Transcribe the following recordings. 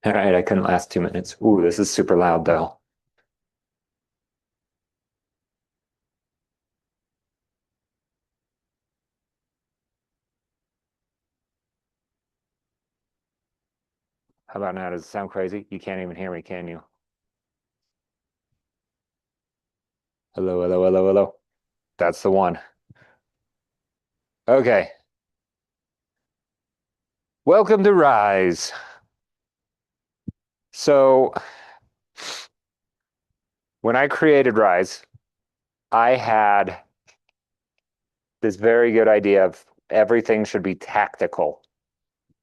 All right, I couldn't last 2 minutes. Ooh, this is super loud though. How about now? Does it sound crazy? You can't even hear me, can you? Hello, hello, hello, hello. That's the one. Okay. Welcome to Rise. So, when I created Rise, I had this very good idea of everything should be tactical.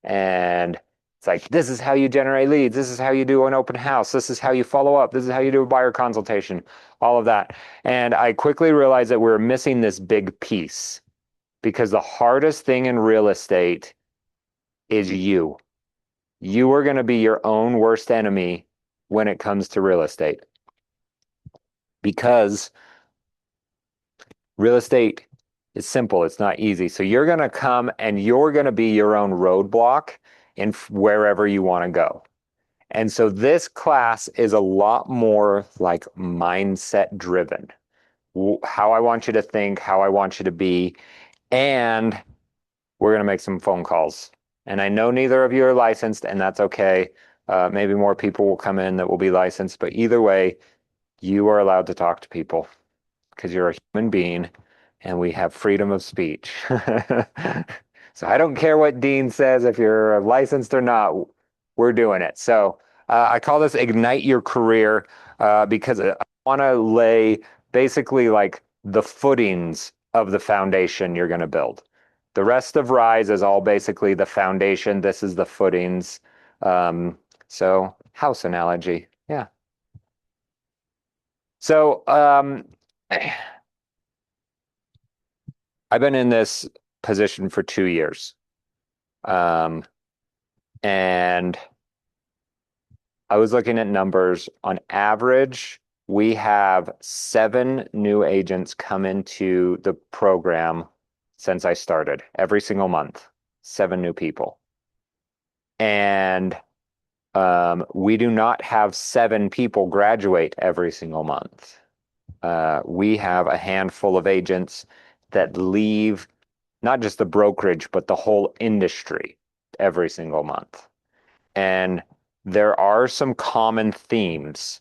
And it's like, this is how you generate leads. This is how you do an open house. This is how you follow up. This is how you do a buyer consultation, all of that. And I quickly realized that we're missing this big piece because the hardest thing in real estate is you. You are going to be your own worst enemy when it comes to real estate because real estate is simple. It's not easy. So you're going to come and you're going to be your own roadblock in wherever you want to go. And so this class is a lot more like mindset driven. How I want you to think, how I want you to be, and we're going to make some phone calls. And I know neither of you are licensed, and that's okay. Maybe more people will come in that will be licensed, but either way, you are allowed to talk to people because you're a human being and we have freedom of speech. So I don't care what Dean says, if you're licensed or not, we're doing it. So I call this Ignite Your Career because I want to lay basically like the footings of the foundation you're going to build. The rest of Rise is all basically the foundation. This is the footings. So house analogy. Yeah. So I've been in this position for 2 years. Um, and I was looking at numbers. On average, we have 7 new agents come into the program since I started every single month, 7 new people. And we do not have 7 people graduate every single month. We have a handful of agents that leave not just the brokerage, but the whole industry every single month. And there are some common themes,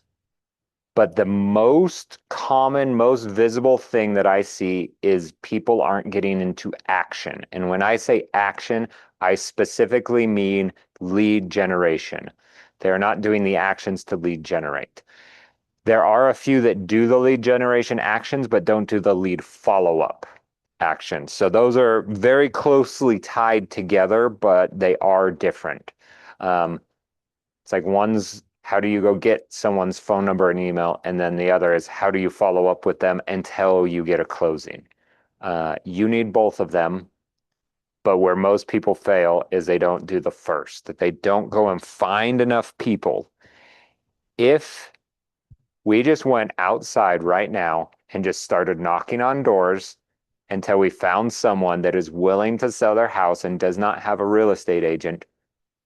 but the most common, most visible thing that I see is people aren't getting into action. And when I say action, I specifically mean lead generation. They're not doing the actions to lead generate. There are a few that do the lead generation actions, but don't do the lead follow-up actions. So those are very closely tied together, but they are different. It's like one's how do you go get someone's phone number and email, and then the other is how do you follow up with them until you get a closing. You need both of them, but where most people fail is they don't do the first, that they don't go and find enough people. If we just went outside right now and just started knocking on doors until we found someone that is willing to sell their house and does not have a real estate agent,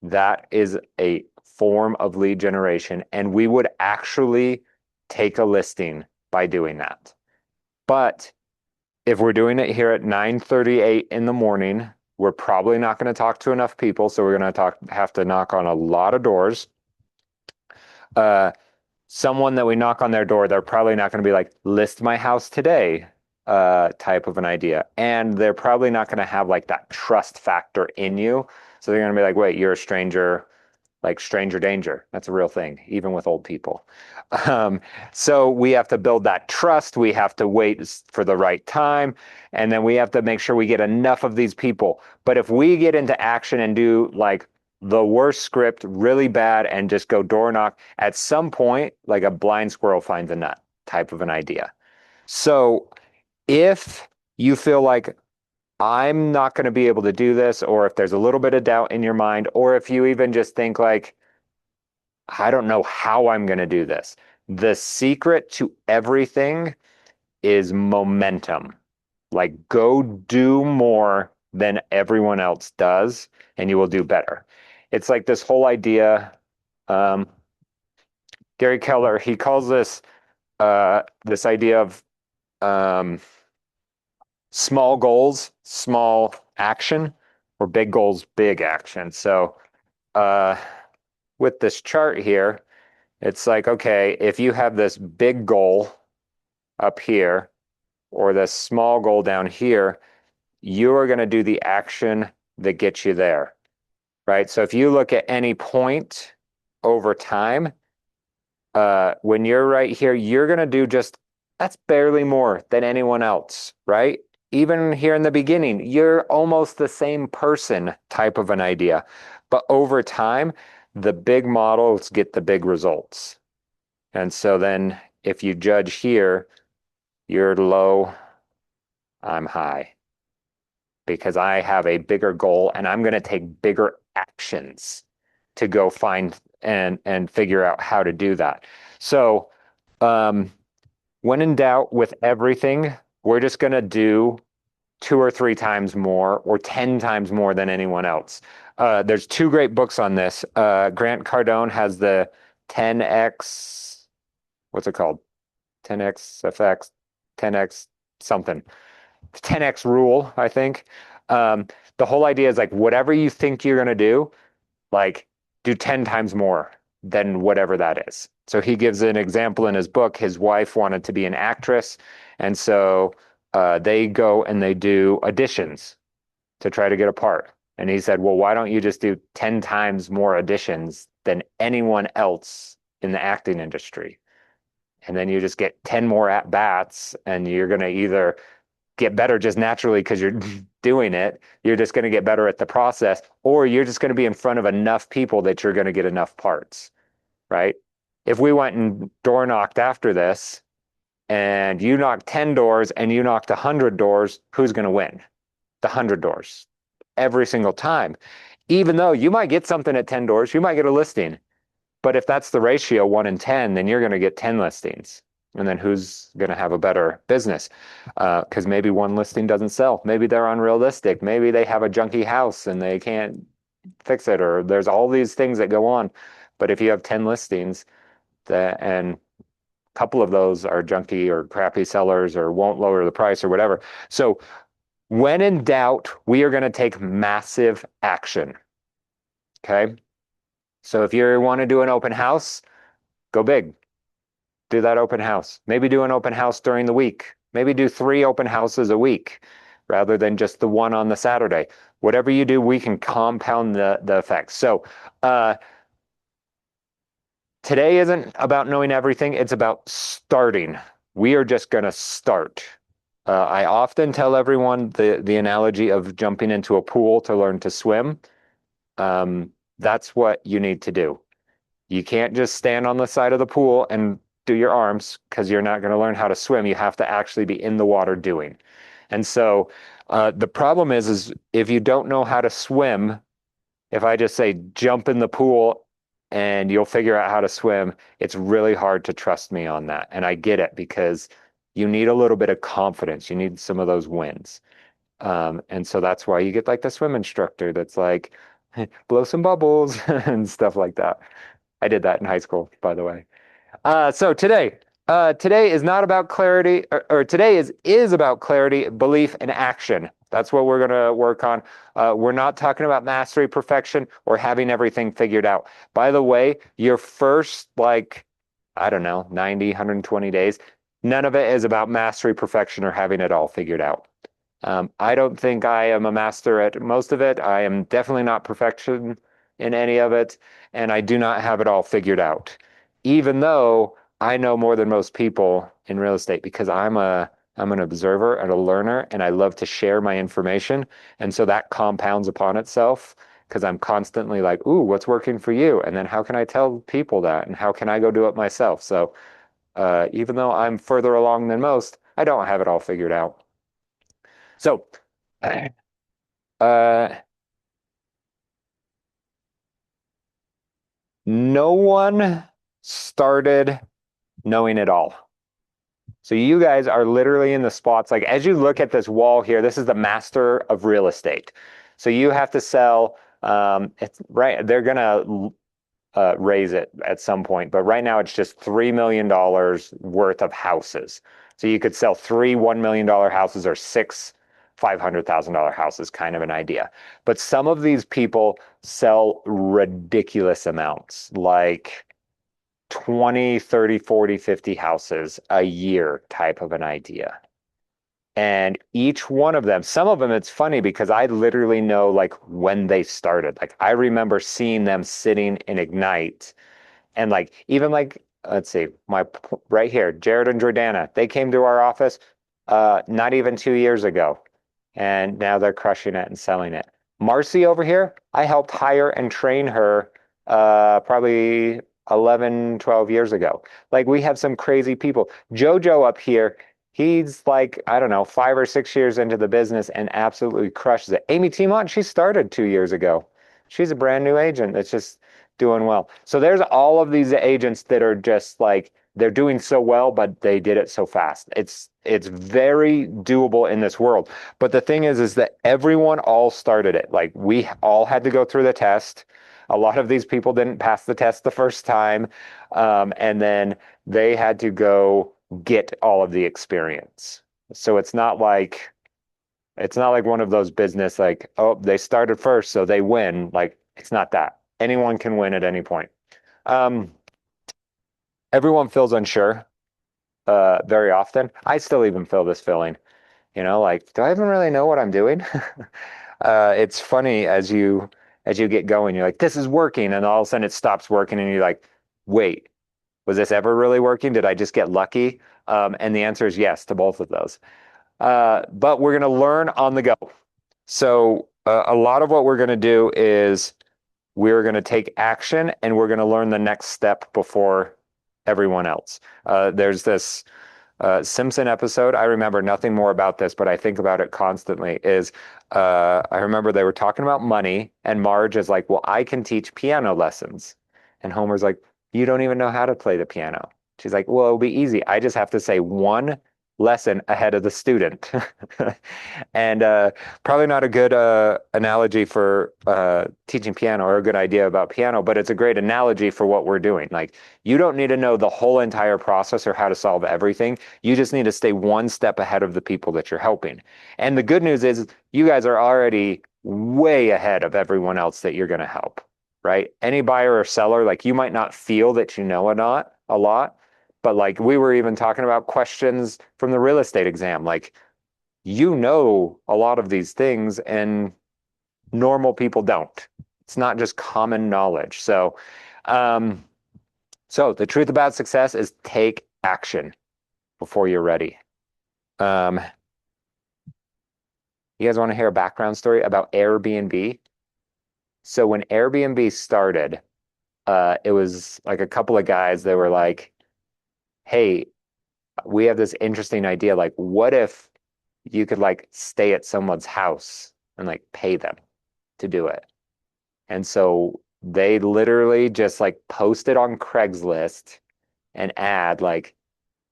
that is a form of lead generation. And we would actually take a listing by doing that. But if we're doing it here at 9:38 in the morning, we're probably not going to talk to enough people. So we're going to have to knock on a lot of doors. Someone that we knock on their door, they're probably not going to be like, list my house today, type of an idea. And they're probably not going to have like that trust factor in you. So they're going to be like, wait, you're a stranger, like stranger danger. That's a real thing, even with old people. Um, so we have to build that trust. We have to wait for the right time. And then we have to make sure we get enough of these people. But if we get into action and do like the worst script really bad and just go door knock, at some point, like a blind squirrel finds a nut type of an idea. So if you feel like I'm not going to be able to do this, or if there's a little bit of doubt in your mind, or if you even just think like, I don't know how I'm going to do this. The secret to everything is momentum. Like, go do more than everyone else does, and you will do better. It's like this whole idea. Um, Gary Keller, he calls this idea of um, small goals, small action, or big goals, big action. So uh, with this chart here, it's like, okay, if you have this big goal up here or this small goal down here, you are going to do the action that gets you there, right? So if you look at any point over time, when you're right here, you're going to do just that's barely more than anyone else, right? Even here in the beginning, you're almost the same person type of an idea. But over time, the big models get the big results. And so then if you judge here, you're low, I'm high because I have a bigger goal and I'm going to take bigger actions to go find and figure out how to do that. So, um, when in doubt with everything, we're just going to do 2 or 3 times more or 10 times more than anyone else. There's two great books on this. Grant Cardone has the 10x, what's it called? 10x effects, 10x something. 10x rule, I think. Um, the whole idea is like whatever you think you're going to do, like do 10 times more than whatever that is. So he gives an example in his book. His wife wanted to be an actress. And so they go and they do auditions to try to get a part. And he said, well, why don't you just do 10 times more auditions than anyone else in the acting industry? And then you just get 10 more at bats, and you're going to either get better just naturally because you're doing it. You're just going to get better at the process, or you're just going to be in front of enough people that you're going to get enough parts, right? If we went and door knocked after this and you knocked 10 doors and you knocked 100 doors, who's going to win? The 100 doors every single time. Even though you might get something at 10 doors, you might get a listing. But if that's the ratio 1 in 10, then you're going to get 10 listings. And then who's going to have a better business? Because maybe one listing doesn't sell. Maybe they're unrealistic. Maybe they have a junky house and they can't fix it, or there's all these things that go on. But if you have 10 listings and a couple of those are junky or crappy sellers or won't lower the price or whatever. So when in doubt, we are going to take massive action. Okay. So if you want to do an open house, go big. Do that open house. Maybe do an open house during the week. Maybe do 3 open houses a week rather than just the one on the Saturday. Whatever you do, we can compound the effects. So today isn't about knowing everything. It's about starting. We are just going to start. I often tell everyone the analogy of jumping into a pool to learn to swim. That's what you need to do. You can't just stand on the side of the pool and do your arms because you're not going to learn how to swim. You have to actually be in the water doing. And so the problem is if you don't know how to swim, if I just say jump in the pool and you'll figure out how to swim, it's really hard to trust me on that. And I get it because you need a little bit of confidence. You need some of those wins. And so that's why you get like the swim instructor that's like, blow some bubbles and stuff like that. I did that in high school, by the way. So today is not about clarity, or today is about clarity, belief, and action. That's what we're going to work on. We're not talking about mastery, perfection, or having everything figured out. By the way, your first, like, I don't know, 90, 120 days, none of it is about mastery, perfection, or having it all figured out. I don't think I am a master at most of it. I am definitely not perfection in any of it, and I do not have it all figured out, even though I know more than most people in real estate because I'm an observer and a learner, and I love to share my information, and so that compounds upon itself because I'm constantly like, "Ooh, what's working for you?" And then how can I tell people that, and how can I go do it myself? So even though I'm further along than most, I don't have it all figured out. So, uh, no one started knowing it all. So you guys are literally in the spots. Like as you look at this wall here, this is the master of real estate. So you have to sell. It's right. They're gonna raise it at some point. But right now it's just $3 million worth of houses. So you could sell three $1 million houses or six $500,000 houses, kind of an idea. But some of these people sell ridiculous amounts, like 20, 30, 40, 50 houses a year type of an idea. And each one of them, some of them, it's funny because I literally know like when they started. Like I remember seeing them sitting in Ignite and like even like let's see, right here, Jared and Jordana, they came to our office not even 2 years ago. And now they're crushing it and selling it. Marcy over here, I helped hire and train her probably 11, 12 years ago. Like we have some crazy people. Jojo up here, he's like, I don't know, 5 or 6 years into the business and absolutely crushes it. Amy Timont, she started 2 years ago. She's a brand new agent that's just doing well. So there's all of these agents that are just like they're doing so well, but they did it so fast. It's very doable in this world. But the thing is that everyone all started it. Like we all had to go through the test. A lot of these people didn't pass the test the first time, and then they had to go get all of the experience. So it's not like one of those business like, oh, they started first, so they win. Like it's not that. Anyone can win at any point. Um, Everyone feels unsure very often. I still even feel this feeling, like, do I even really know what I'm doing? It's funny as you get going, you're like, this is working, and all of a sudden it stops working, and you're like, wait, was this ever really working? Did I just get lucky? And the answer is yes to both of those. But we're going to learn on the go. So a lot of what we're going to do is we're going to take action and we're going to learn the next step before everyone else. There's this Simpson episode. I remember nothing more about this, but I think about it constantly. I remember they were talking about money, and Marge is like, "Well, I can teach piano lessons," and Homer's like, "You don't even know how to play the piano." She's like, "Well, it'll be easy. I just have to say one lesson ahead of the student." And probably not a good analogy for teaching piano or a good idea about piano, but it's a great analogy for what we're doing. Like, you don't need to know the whole entire process or how to solve everything. You just need to stay one step ahead of the people that you're helping. And the good news is you guys are already way ahead of everyone else that you're going to help, right? Any buyer or seller, like you might not feel that you know a lot, but like we were even talking about questions from the real estate exam, like you know a lot of these things and normal people don't. It's not just common knowledge. Um, so the truth about success is take action before you're ready. Um, you guys want to hear a background story about Airbnb? So when Airbnb started, it was like a couple of guys that were like, hey, we have this interesting idea. Like, what if you could like stay at someone's house and like pay them to do it? And so they literally just like posted on Craigslist an ad like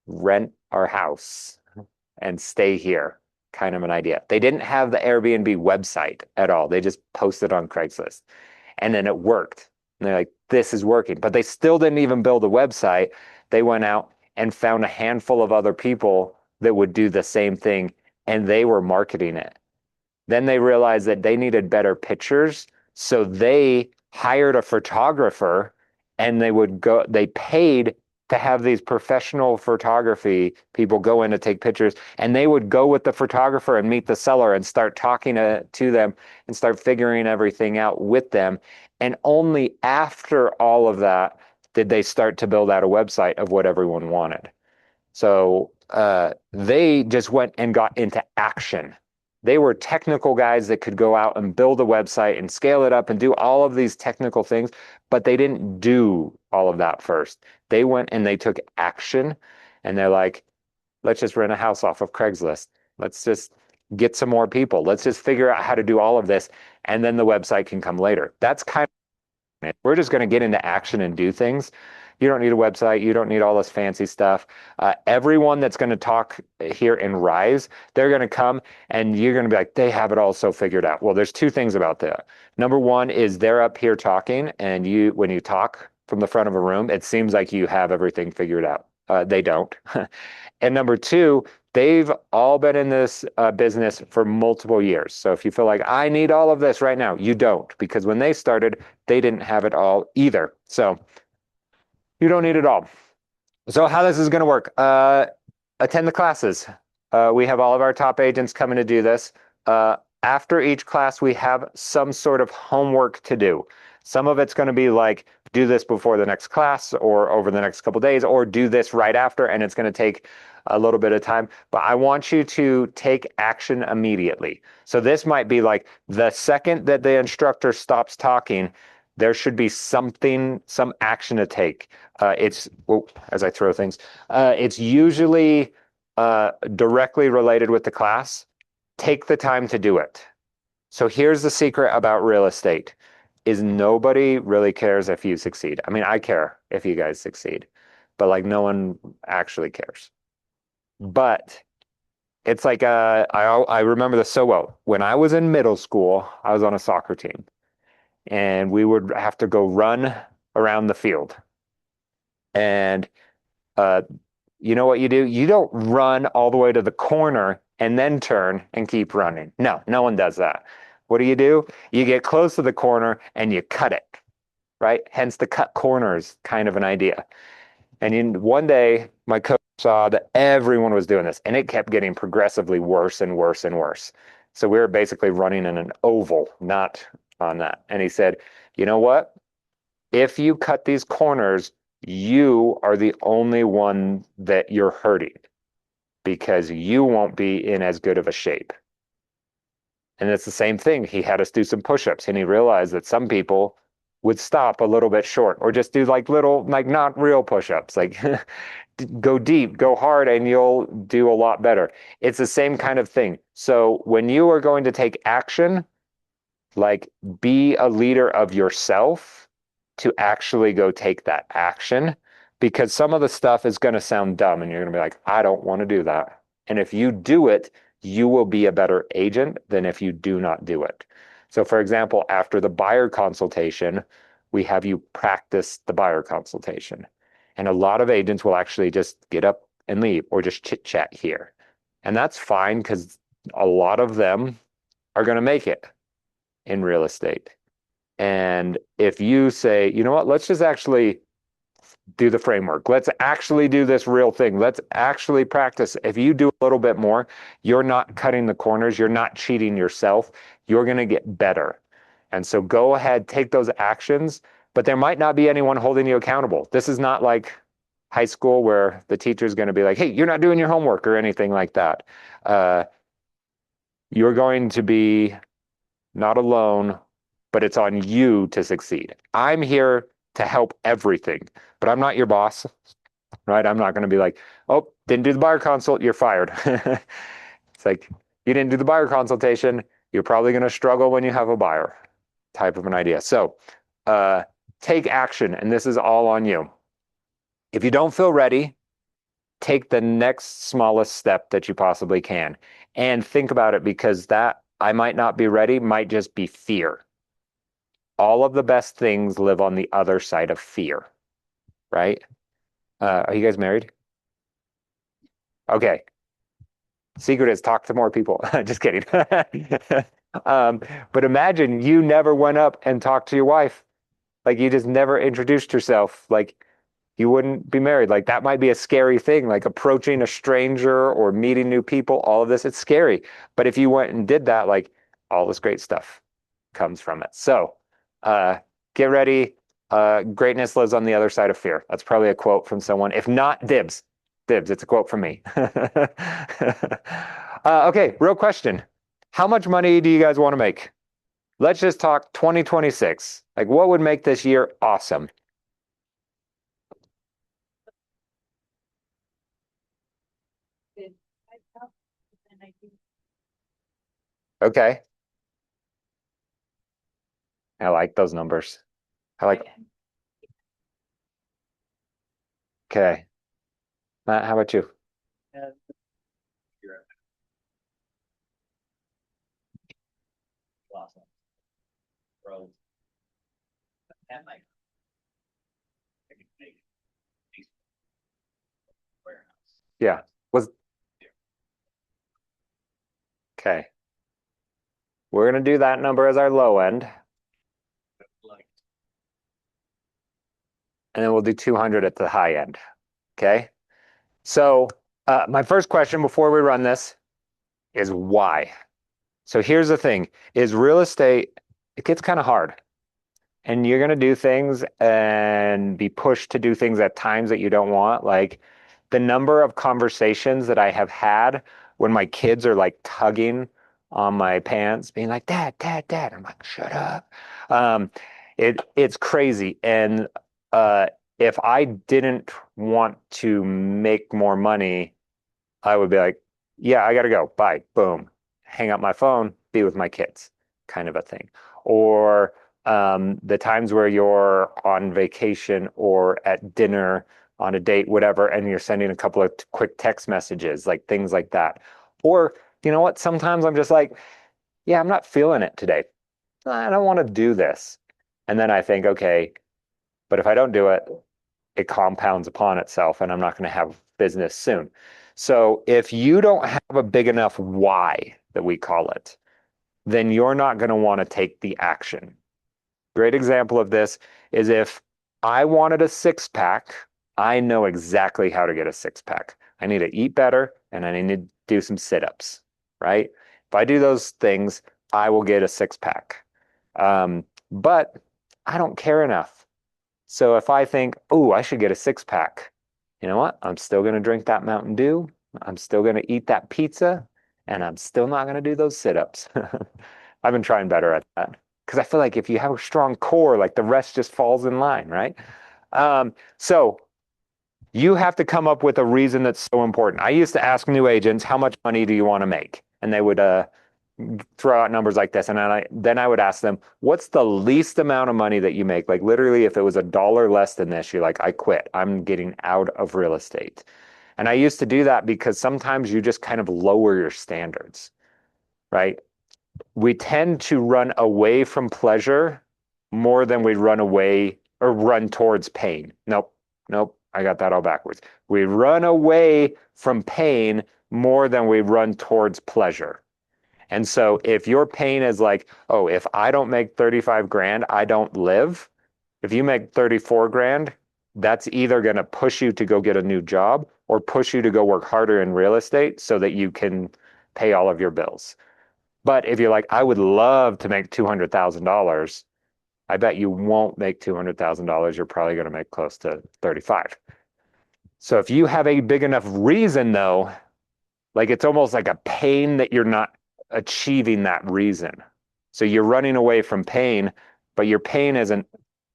rent our house and stay here, kind of an idea. They didn't have the Airbnb website at all. They just posted on Craigslist. And then it worked. And they're like, this is working. But they still didn't even build a website. They went out and found a handful of other people that would do the same thing, and they were marketing it. Then they realized that they needed better pictures. So they hired a photographer and they paid to have these professional photography people go in to take pictures, and they would go with the photographer and meet the seller and start talking to them and start figuring everything out with them. And only after all of that did they start to build out a website of what everyone wanted. So they just went and got into action. They were technical guys that could go out and build a website and scale it up and do all of these technical things, but they didn't do all of that first. They went and they took action, and they're like, let's just rent a house off of Craigslist. Let's just get some more people. Let's just figure out how to do all of this, and then the website can come later. That's kind of it. We're just going to get into action and do things. You don't need a website. You don't need all this fancy stuff. Everyone that's going to talk here in Rise, they're going to come and you're going to be like, they have it all so figured out. Well, there's two things about that. Number one is they're up here talking, and when you talk, from the front of a room, it seems like you have everything figured out. They don't. And number two, they've all been in this business for multiple years. So if you feel like I need all of this right now, you don't, because when they started, they didn't have it all either. So you don't need it all. So how this is going to work? Attend the classes. We have all of our top agents coming to do this. After each class, we have some sort of homework to do. Some of it's going to be like, do this before the next class or over the next couple days, or do this right after, and it's going to take a little bit of time. But I want you to take action immediately. So this might be like the second that the instructor stops talking, there should be something, some action to take. Well, as I throw things, it's usually directly related with the class. Take the time to do it. So here's the secret about real estate is nobody really cares if you succeed. I mean, I care if you guys succeed, but like no one actually cares. But it's like I remember this so well. When I was in middle school, I was on a soccer team and we would have to go run around the field. And uh, you know what you do? You don't run all the way to the corner and then turn and keep running. No, no one does that. What do? You get close to the corner and you cut it, right? Hence the cut corners kind of an idea. And one day, my coach saw that everyone was doing this, and it kept getting progressively worse and worse and worse. So we were basically running in an oval, not on that. And he said, you know what? If you cut these corners, you are the only one that you're hurting because you won't be in as good of a shape. And it's the same thing. He had us do some push-ups and he realized that some people would stop a little bit short or just do like little, like not real push-ups, like go deep, go hard, and you'll do a lot better. It's the same kind of thing. So when you are going to take action, like be a leader of yourself to actually go take that action because some of the stuff is going to sound dumb and you're going to be like, I don't want to do that. And if you do it, you will be a better agent than if you do not do it. So, for example, after the buyer consultation, we have you practice the buyer consultation. And a lot of agents will actually just get up and leave or just chit chat here. And that's fine because a lot of them are going to make it in real estate. And if you say, you know what, let's just actually do the framework. Let's actually do this real thing. Let's actually practice. If you do a little bit more, you're not cutting the corners. You're not cheating yourself. You're going to get better. And so go ahead, take those actions, but there might not be anyone holding you accountable. This is not like high school where the teacher is going to be like, hey, you're not doing your homework or anything like that. You're going to be not alone, but it's on you to succeed. I'm here to help everything, but I'm not your boss, right? I'm not going to be like, oh, didn't do the buyer consult, you're fired. It's like, you didn't do the buyer consultation, you're probably going to struggle when you have a buyer type of an idea. So take action, and this is all on you. If you don't feel ready, take the next smallest step that you possibly can and think about it because that I might not be ready might just be fear. All of the best things live on the other side of fear, right? Are you guys married? Okay. Secret is talk to more people. Just kidding. But imagine you never went up and talked to your wife. Like you just never introduced yourself. Like you wouldn't be married. Like that might be a scary thing, like approaching a stranger or meeting new people, all of this, it's scary. But if you went and did that, like all this great stuff comes from it. So uh, get ready. Greatness lives on the other side of fear. That's probably a quote from someone. If not, Dibs. Dibs, it's a quote from me. Okay, real question. How much money do you guys want to make? Let's just talk 2026. Like, what would make this year awesome? Okay, I like those numbers. I like, okay. Matt, how about you? Yeah. Was okay. We're gonna do that number as our low end, and then we'll do 200 at the high end. Okay. So my first question before we run this is why? So here's the thing, is real estate, it gets kind of hard. And you're going to do things and be pushed to do things at times that you don't want. Like the number of conversations that I have had when my kids are like tugging on my pants, being like, Dad, Dad, Dad. I'm like, shut up. Um, it's crazy. And if I didn't want to make more money, I would be like, yeah, I gotta go. Bye. Boom. Hang up my phone, be with my kids, kind of a thing. Or the times where you're on vacation or at dinner on a date, whatever, and you're sending a couple of quick text messages, like things like that. Or, you know what? Sometimes I'm just like, yeah, I'm not feeling it today. I don't want to do this. And then I think, okay, but if I don't do it, it compounds upon itself and I'm not going to have business soon. So if you don't have a big enough why that we call it, then you're not going to want to take the action. Great example of this is if I wanted a six pack, I know exactly how to get a six pack. I need to eat better and I need to do some sit ups, right? If I do those things, I will get a six pack. But I don't care enough. So if I think, oh, I should get a six pack, you know what? I'm still going to drink that Mountain Dew. I'm still going to eat that pizza, and I'm still not going to do those sit-ups. I've been trying better at that because I feel like if you have a strong core, like the rest just falls in line, right? So you have to come up with a reason that's so important. I used to ask new agents, how much money do you want to make? And they would throw out numbers like this. And then I would ask them, what's the least amount of money that you make? Like literally, if it was $1 less than this, you're like, I quit. I'm getting out of real estate. And I used to do that because sometimes you just kind of lower your standards, right? We tend to run away from pleasure more than we run away or run towards pain. Nope, nope, I got that all backwards. We run away from pain more than we run towards pleasure. And so if your pain is like, oh, if I don't make 35 grand, I don't live. If you make 34 grand, that's either going to push you to go get a new job or push you to go work harder in real estate so that you can pay all of your bills. But if you're like, I would love to make $200,000, I bet you won't make $200,000. You're probably going to make close to 35. So if you have a big enough reason, though, like it's almost like a pain that you're not achieving that reason. So you're running away from pain, but your pain isn't,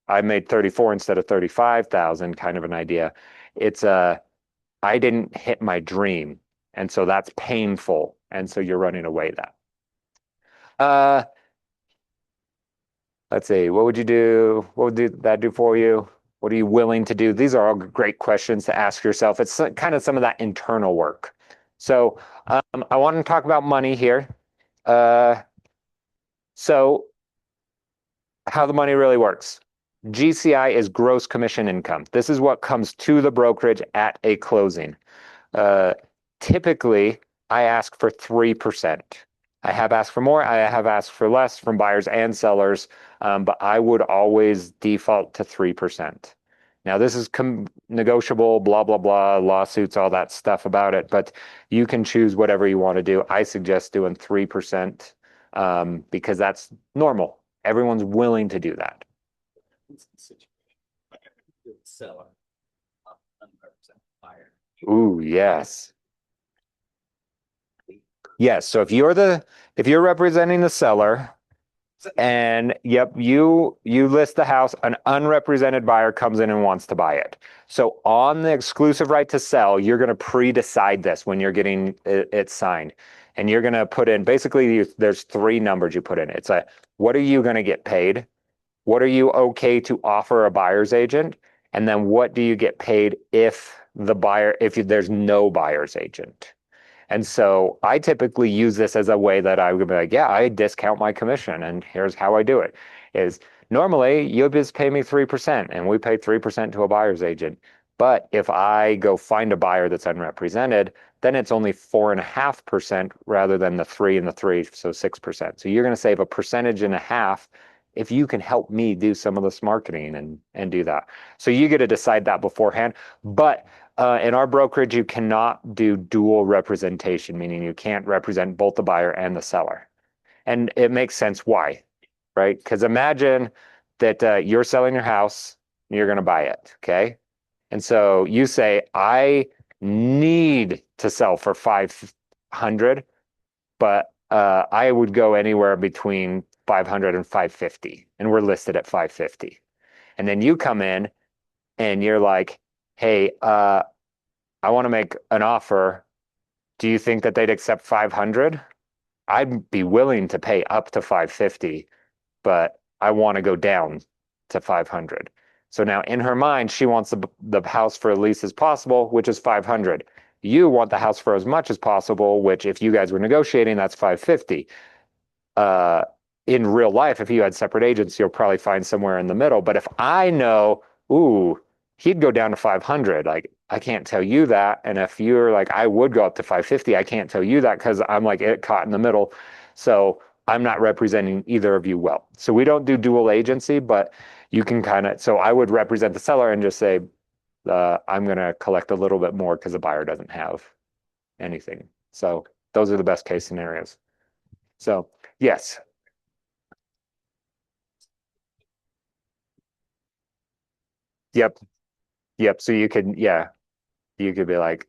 I made 34 instead of 35,000 kind of an idea. It's I didn't hit my dream. And so that's painful. And so you're running away that. Uh, let's see, what would you do? What would that do for you? What are you willing to do? These are all great questions to ask yourself. It's kind of some of that internal work. So I want to talk about money here. So how the money really works. GCI is gross commission income. This is what comes to the brokerage at a closing. Uh, Typically, I ask for 3%. I have asked for more. I have asked for less from buyers and sellers, but I would always default to 3%. Now, this is negotiable, blah, blah, blah, lawsuits, all that stuff about it, but you can choose whatever you want to do. I suggest doing 3% because that's normal. Everyone's willing to do that. Seller, unrepresented buyer. Ooh, yes. Yes. So if you're representing the seller and yep, you list the house, an unrepresented buyer comes in and wants to buy it. So on the exclusive right to sell, you're going to pre-decide this when you're getting it signed. And you're going to put in basically there's three numbers you put in. It's what are you going to get paid? What are you okay to offer a buyer's agent? And then what do you get paid if there's no buyer's agent? And so I typically use this as a way that I would be like, yeah, I discount my commission. And here's how I do it is normally you just pay me 3% and we pay 3% to a buyer's agent. But if I go find a buyer that's unrepresented, then it's only 4.5% rather than the 3 and the 3, so 6%. So you're going to save a percentage and a half if you can help me do some of this marketing and do that. So you get to decide that beforehand. But in our brokerage, you cannot do dual representation, meaning you can't represent both the buyer and the seller. And it makes sense why, right? Because imagine that you're selling your house and you're going to buy it, okay? And so you say, I need to sell for 500, but I would go anywhere between 500 and 550, and we're listed at 550. And then you come in and you're like, hey, I want to make an offer. Do you think that they'd accept 500? I'd be willing to pay up to 550, but I want to go down to 500. So now in her mind, she wants the house for as least as possible, which is 500. You want the house for as much as possible, which if you guys were negotiating, that's 550. Uh, in real life, if you had separate agents, you'll probably find somewhere in the middle. But if I know, ooh, he'd go down to 500, like I can't tell you that. And if you're like, I would go up to 550, I can't tell you that because I'm like it caught in the middle. So I'm not representing either of you well. So we don't do dual agency, but you can kind of, so I would represent the seller and just say, I'm going to collect a little bit more because the buyer doesn't have anything. So those are the best case scenarios. So yes. Yep. Yep. So you could, yeah, you could be like,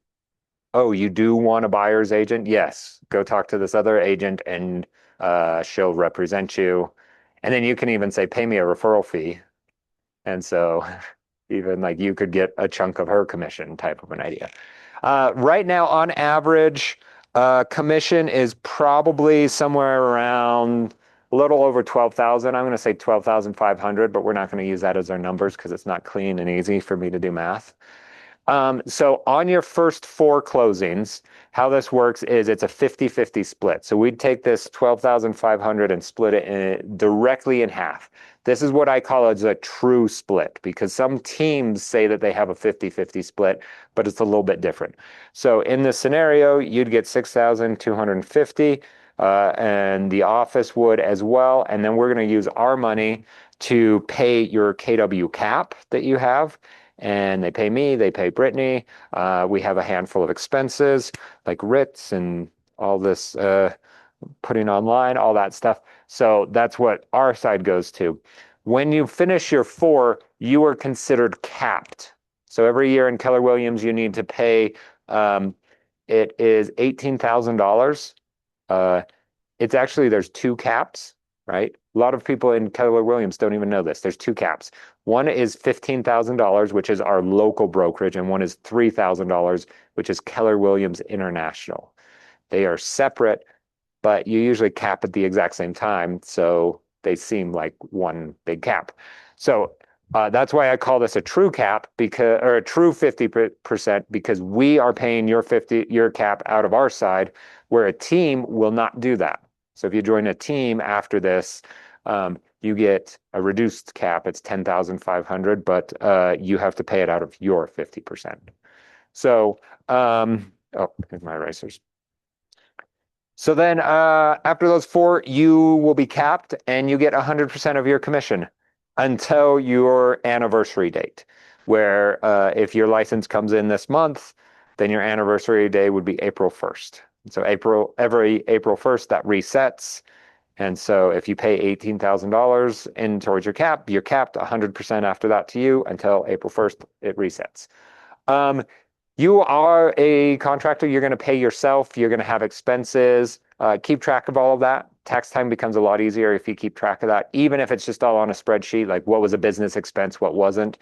oh, you do want a buyer's agent? Yes. Go talk to this other agent and she'll represent you. And then you can even say, pay me a referral fee. And so even like you could get a chunk of her commission type of an idea. Right now, on average, commission is probably somewhere around a little over 12,000. I'm going to say 12,500, but we're not going to use that as our numbers because it's not clean and easy for me to do math. So on your first four closings, how this works is it's a 50-50 split. So we'd take this 12,500 and split it directly in half. This is what I call as a true split because some teams say that they have a 50-50 split, but it's a little bit different. So in this scenario, you'd get 6,250 and the office would as well. And then we're going to use our money to pay your KW cap that you have and they pay me, they pay Brittany. We have a handful of expenses like Ritz and all this putting online, all that stuff. So that's what our side goes to. When you finish your four, you are considered capped. So every year in Keller Williams, you need to pay, it is $18,000. It's actually, there's two caps, right? A lot of people in Keller Williams don't even know this. There's two caps. One is $15,000, which is our local brokerage, and one is $3,000, which is Keller Williams International. They are separate, but you usually cap at the exact same time, so they seem like one big cap. So that's why I call this a true cap because, or a true 50% because we are paying your cap out of our side, where a team will not do that. So if you join a team after this, you get a reduced cap. It's 10,500, but you have to pay it out of your 50%. So, oh, here's my erasers. So then after those four, you will be capped and you get 100% of your commission until your anniversary date, where if your license comes in this month, then your anniversary day would be April 1st. So every April 1st, that resets. And so if you pay $18,000 in towards your cap, you're capped 100% after that to you until April 1st, it resets. You are a contractor, you're going to pay yourself, you're going to have expenses. Keep track of all of that. Tax time becomes a lot easier if you keep track of that, even if it's just all on a spreadsheet, like what was a business expense, what wasn't.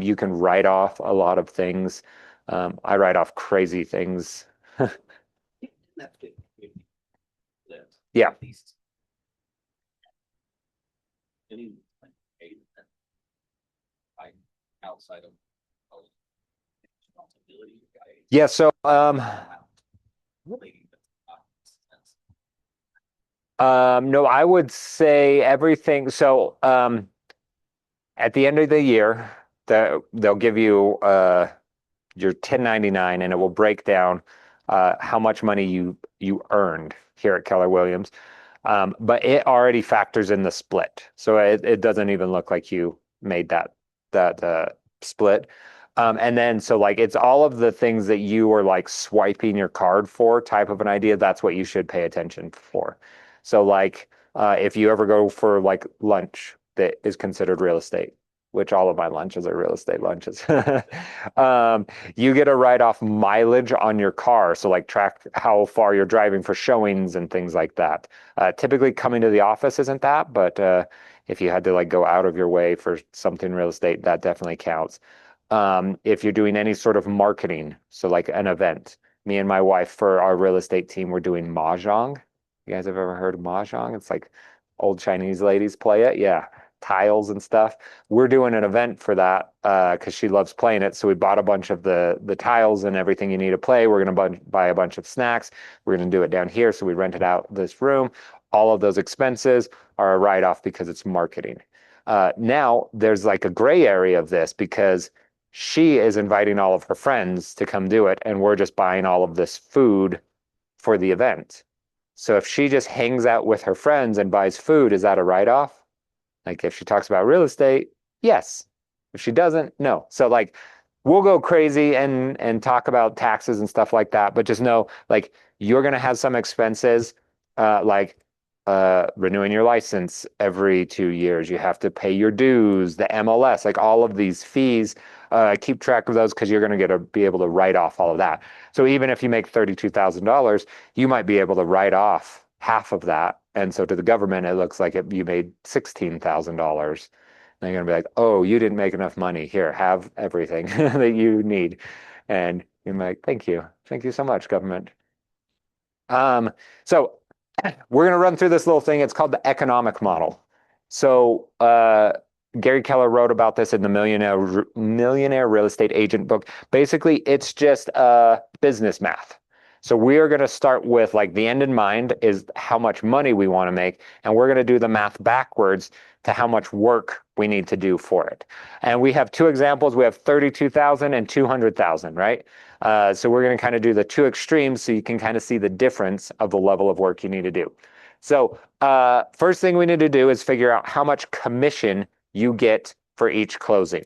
You can write off a lot of things. I write off crazy things. Yeah. Any like outside of responsibility. Yeah, so no, I would say everything. So at the end of the year, they'll give you your 1099 and it will break down how much money you earned here at Keller Williams. But it already factors in the split. So it doesn't even look like you made that split. And then so like it's all of the things that you are like swiping your card for type of an idea. That's what you should pay attention for. So like if you ever go for like lunch that is considered real estate, which all of my lunches are real estate lunches. You get a write-off mileage on your car. So like track how far you're driving for showings and things like that. Typically coming to the office isn't that, but if you had to like go out of your way for something real estate, that definitely counts. If you're doing any sort of marketing, so like an event, me and my wife for our real estate team, we're doing Mahjong. You guys have ever heard of Mahjong? It's like old Chinese ladies play it. Yeah, tiles and stuff. We're doing an event for that because she loves playing it. So we bought a bunch of the tiles and everything you need to play. We're going to buy a bunch of snacks. We're going to do it down here. So we rented out this room. All of those expenses are a write-off because it's marketing. Now there's like a gray area of this because she is inviting all of her friends to come do it, and we're just buying all of this food for the event. So if she just hangs out with her friends and buys food, is that a write-off? Like if she talks about real estate, yes. If she doesn't, no. So like we'll go crazy and talk about taxes and stuff like that, but just know like you're gonna have some expenses like renewing your license every 2 years. You have to pay your dues, the MLS, like all of these fees. Keep track of those because you're going to be able to write off all of that. So even if you make $32,000, you might be able to write off half of that. And so to the government, it looks like you made $16,000. And they're going to be like, oh, you didn't make enough money. Here, have everything that you need. And you're like, thank you. Thank you so much, government. So we're going to run through this little thing. It's called the economic model. So Gary Keller wrote about this in the Millionaire Real Estate Agent book. Basically, it's just business math. So we are going to start with like the end in mind is how much money we want to make, and we're going to do the math backwards to how much work we need to do for it. And we have two examples. We have 32,000 and 200,000, right? So we're going to kind of do the two extremes so you can kind of see the difference of the level of work you need to do. So first thing we need to do is figure out how much commission you get for each closing.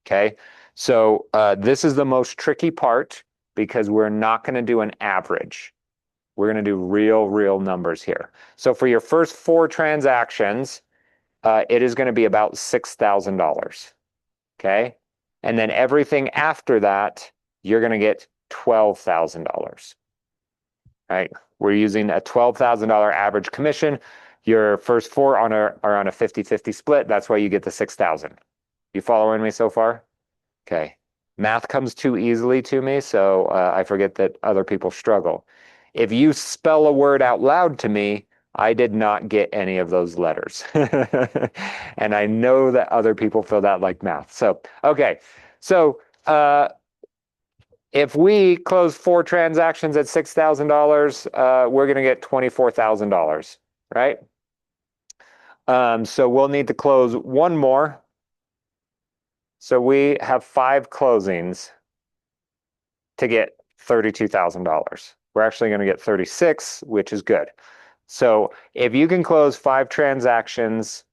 Okay. So this is the most tricky part because we're not going to do an average. We're going to do real numbers here. So for your first 4 transactions, it is going to be about $6,000. Okay. And then everything after that, you're going to get $12,000. Right. We're using a $12,000 average commission. Your first 4 are on a 50-50 split. That's why you get the 6,000. You following me so far? Okay. Math comes too easily to me, so I forget that other people struggle. If you spell a word out loud to me, I did not get any of those letters. And I know that other people feel that like math. So, okay. So, if we close 4 transactions at $6,000, we're going to get $24,000, right? So we'll need to close one more. So we have 5 closings to get $32,000. We're actually going to get 36, which is good. So if you can close 5 transactions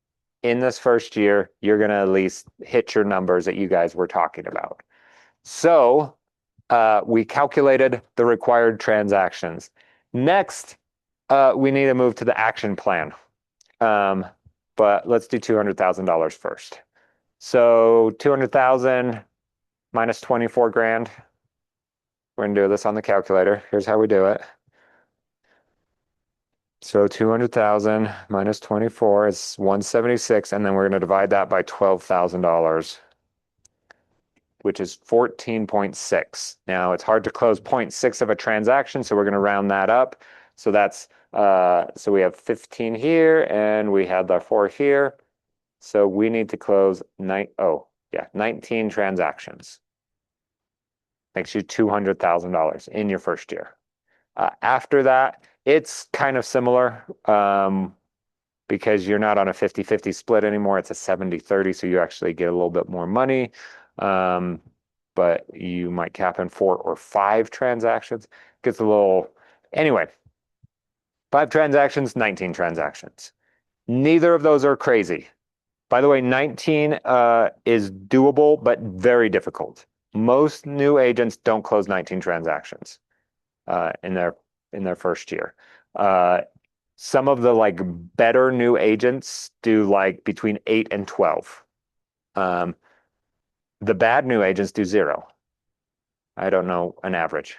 in this first year, you're going to at least hit your numbers that you guys were talking about. So we calculated the required transactions. Next, we need to move to the action plan. But let's do $200,000 first. So 200,000 minus 24 grand. We're going to do this on the calculator. Here's how we do it. So 200,000 minus 24 is 176, and then we're going to divide that by $12,000, which is 14.6. Now it's hard to close 0.6 of a transaction, so we're going to round that up. So that's so we have 15 here, and we had our 4 here. So we need to close 19 transactions. Makes you $200,000 in your first year. After that, it's kind of similar because you're not on a 50-50 split anymore. It's a 70-30, so you actually get a little bit more money. Um, but you might cap in 4 or 5 transactions. Gets a little, anyway, 5 transactions, 19 transactions. Neither of those are crazy. By the way, 19 is doable, but very difficult. Most new agents don't close 19 transactions in their first year. Uh, some of the like better new agents do like between 8 and 12. Um, the bad new agents do 0. I don't know an average.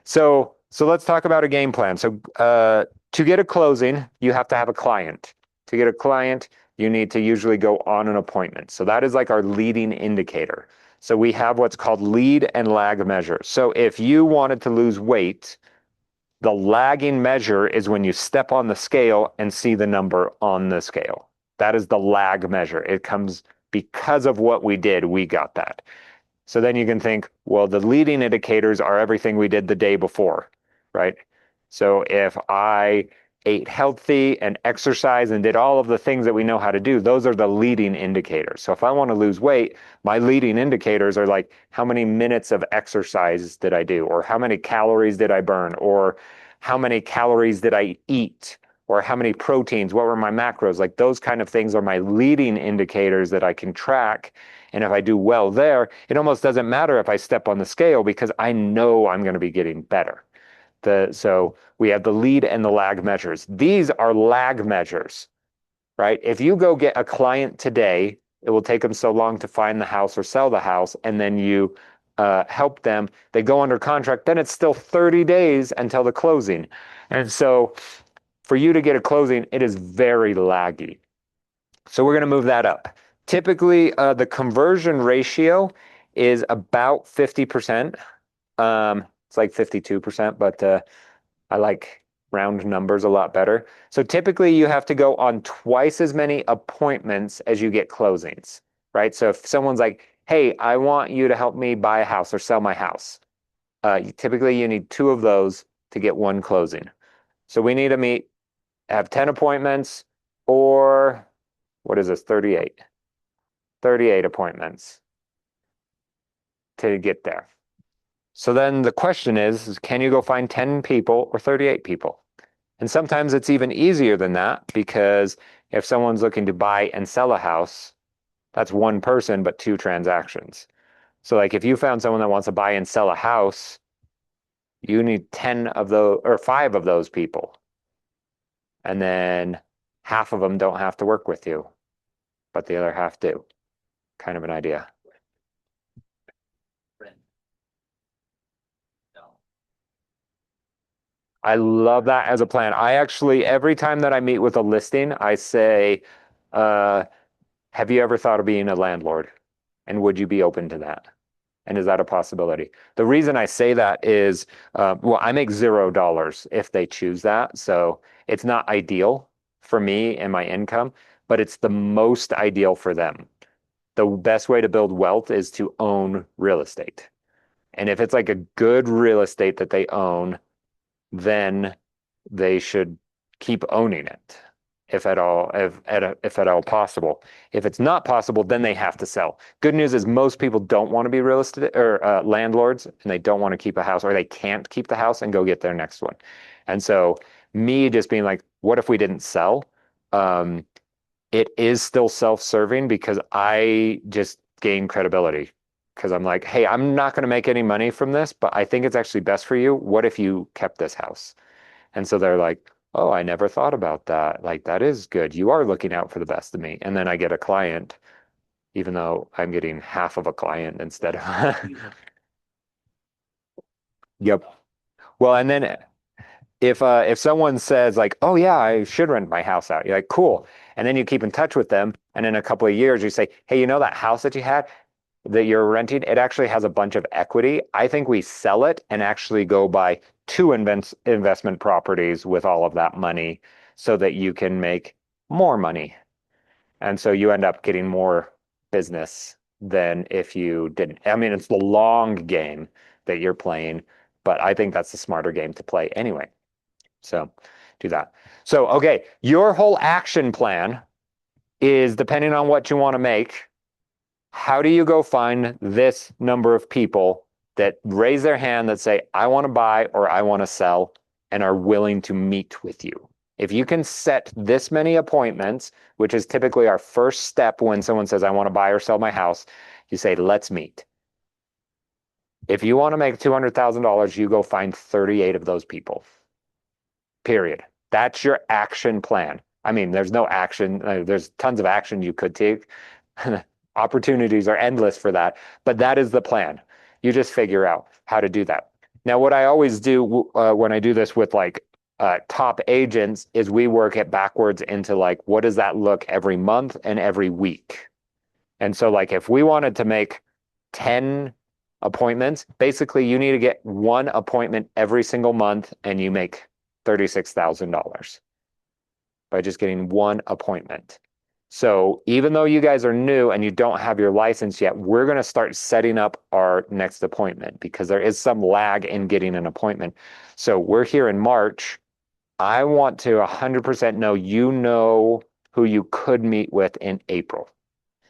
So let's talk about a game plan. So to get a closing, you have to have a client. To get a client, you need to usually go on an appointment. So that is like our leading indicator. So we have what's called lead and lag measures. So if you wanted to lose weight, the lagging measure is when you step on the scale and see the number on the scale. That is the lag measure. It comes because of what we did, we got that. So then you can think, well, the leading indicators are everything we did the day before, right? So if I ate healthy and exercised and did all of the things that we know how to do, those are the leading indicators. So if I want to lose weight, my leading indicators are like how many minutes of exercise did I do, or how many calories did I burn, or how many calories did I eat, or how many proteins, what were my macros? Like those kind of things are my leading indicators that I can track. And if I do well there, it almost doesn't matter if I step on the scale because I know I'm going to be getting better. So we have the lead and the lag measures. These are lag measures, right? If you go get a client today, it will take them so long to find the house or sell the house, and then you help them. They go under contract, then it's still 30 days until the closing. And so for you to get a closing, it is very laggy. So we're going to move that up. Typically, the conversion ratio is about 50%. It's like 52%, but I like round numbers a lot better. So typically, you have to go on twice as many appointments as you get closings, right? So if someone's like, hey, I want you to help me buy a house or sell my house, typically you need 2 of those to get 1 closing. So we need to meet, have 10 appointments, or what is this, 38? 38 appointments to get there. So then the question is, can you go find 10 people or 38 people? And sometimes it's even easier than that because if someone's looking to buy and sell a house, that's 1 person, but 2 transactions. So like if you found someone that wants to buy and sell a house, you need 10 of those or 5 of those people. And then half of them don't have to work with you, but the other half do. Kind of an idea. Friend. No. I love that as a plan. I actually, every time that I meet with a listing, I say, uh, have you ever thought of being a landlord? And would you be open to that? And is that a possibility? The reason I say that is, well, I make $0 if they choose that. So it's not ideal for me and my income, but it's the most ideal for them. The best way to build wealth is to own real estate. And if it's like a good real estate that they own, then they should keep owning it if at all possible. If it's not possible, then they have to sell. Good news is most people don't want to be real estate or landlords, and they don't want to keep a house, or they can't keep the house and go get their next one. And so me just being like, what if we didn't sell? Um, it is still self-serving because I just gain credibility because I'm like, hey, I'm not going to make any money from this, but I think it's actually best for you. What if you kept this house? And so they're like, oh, I never thought about that. Like, that is good. You are looking out for the best of me. And then I get a client, even though I'm getting half of a client instead of. Yep. Well, and then if someone says like, oh yeah, I should rent my house out, you're like, cool. And then you keep in touch with them, and in a couple of years you say, hey, you know that house that you had that you're renting, it actually has a bunch of equity. I think we sell it and actually go buy 2 investment properties with all of that money so that you can make more money. And so you end up getting more business than if you didn't. I mean, it's the long game that you're playing, but I think that's the smarter game to play anyway. So do that. So, okay, your whole action plan is depending on what you want to make. how do you go find this number of people that raise their hand that say, I want to buy or I want to sell and are willing to meet with you? If you can set this many appointments, which is typically our first step when someone says, I want to buy or sell my house, you say, let's meet. If you want to make $200,000, you go find 38 of those people. Period. That's your action plan. I mean, there's no action. There's tons of action you could take. Opportunities are endless for that, but that is the plan. You just figure out how to do that. Now, what I always do when I do this with like top agents is we work it backwards into like, what does that look every month and every week? And so, like, if we wanted to make 10 appointments, basically, you need to get one appointment every single month and you make $36,000 by just getting one appointment. So even though you guys are new and you don't have your license yet, we're going to start setting up our next appointment because there is some lag in getting an appointment. So we're here in March. I want to 100% know you know who you could meet with in April.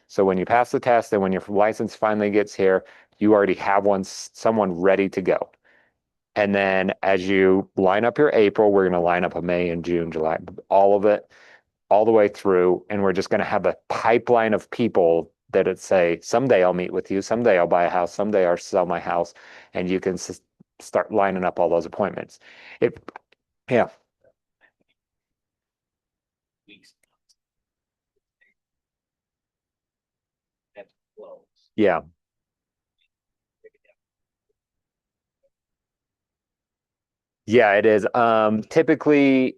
So when you pass the test and when your license finally gets here, you already have someone ready to go. And then as you line up your April, we're going to line up a May and June, July, all of it, all the way through. And we're just going to have a pipeline of people that it say, someday I'll meet with you, someday I'll buy a house, someday I'll sell my house. And you can start lining up all those appointments. Yeah, Weeks. That's close. yeah. Yeah, it is. Typically,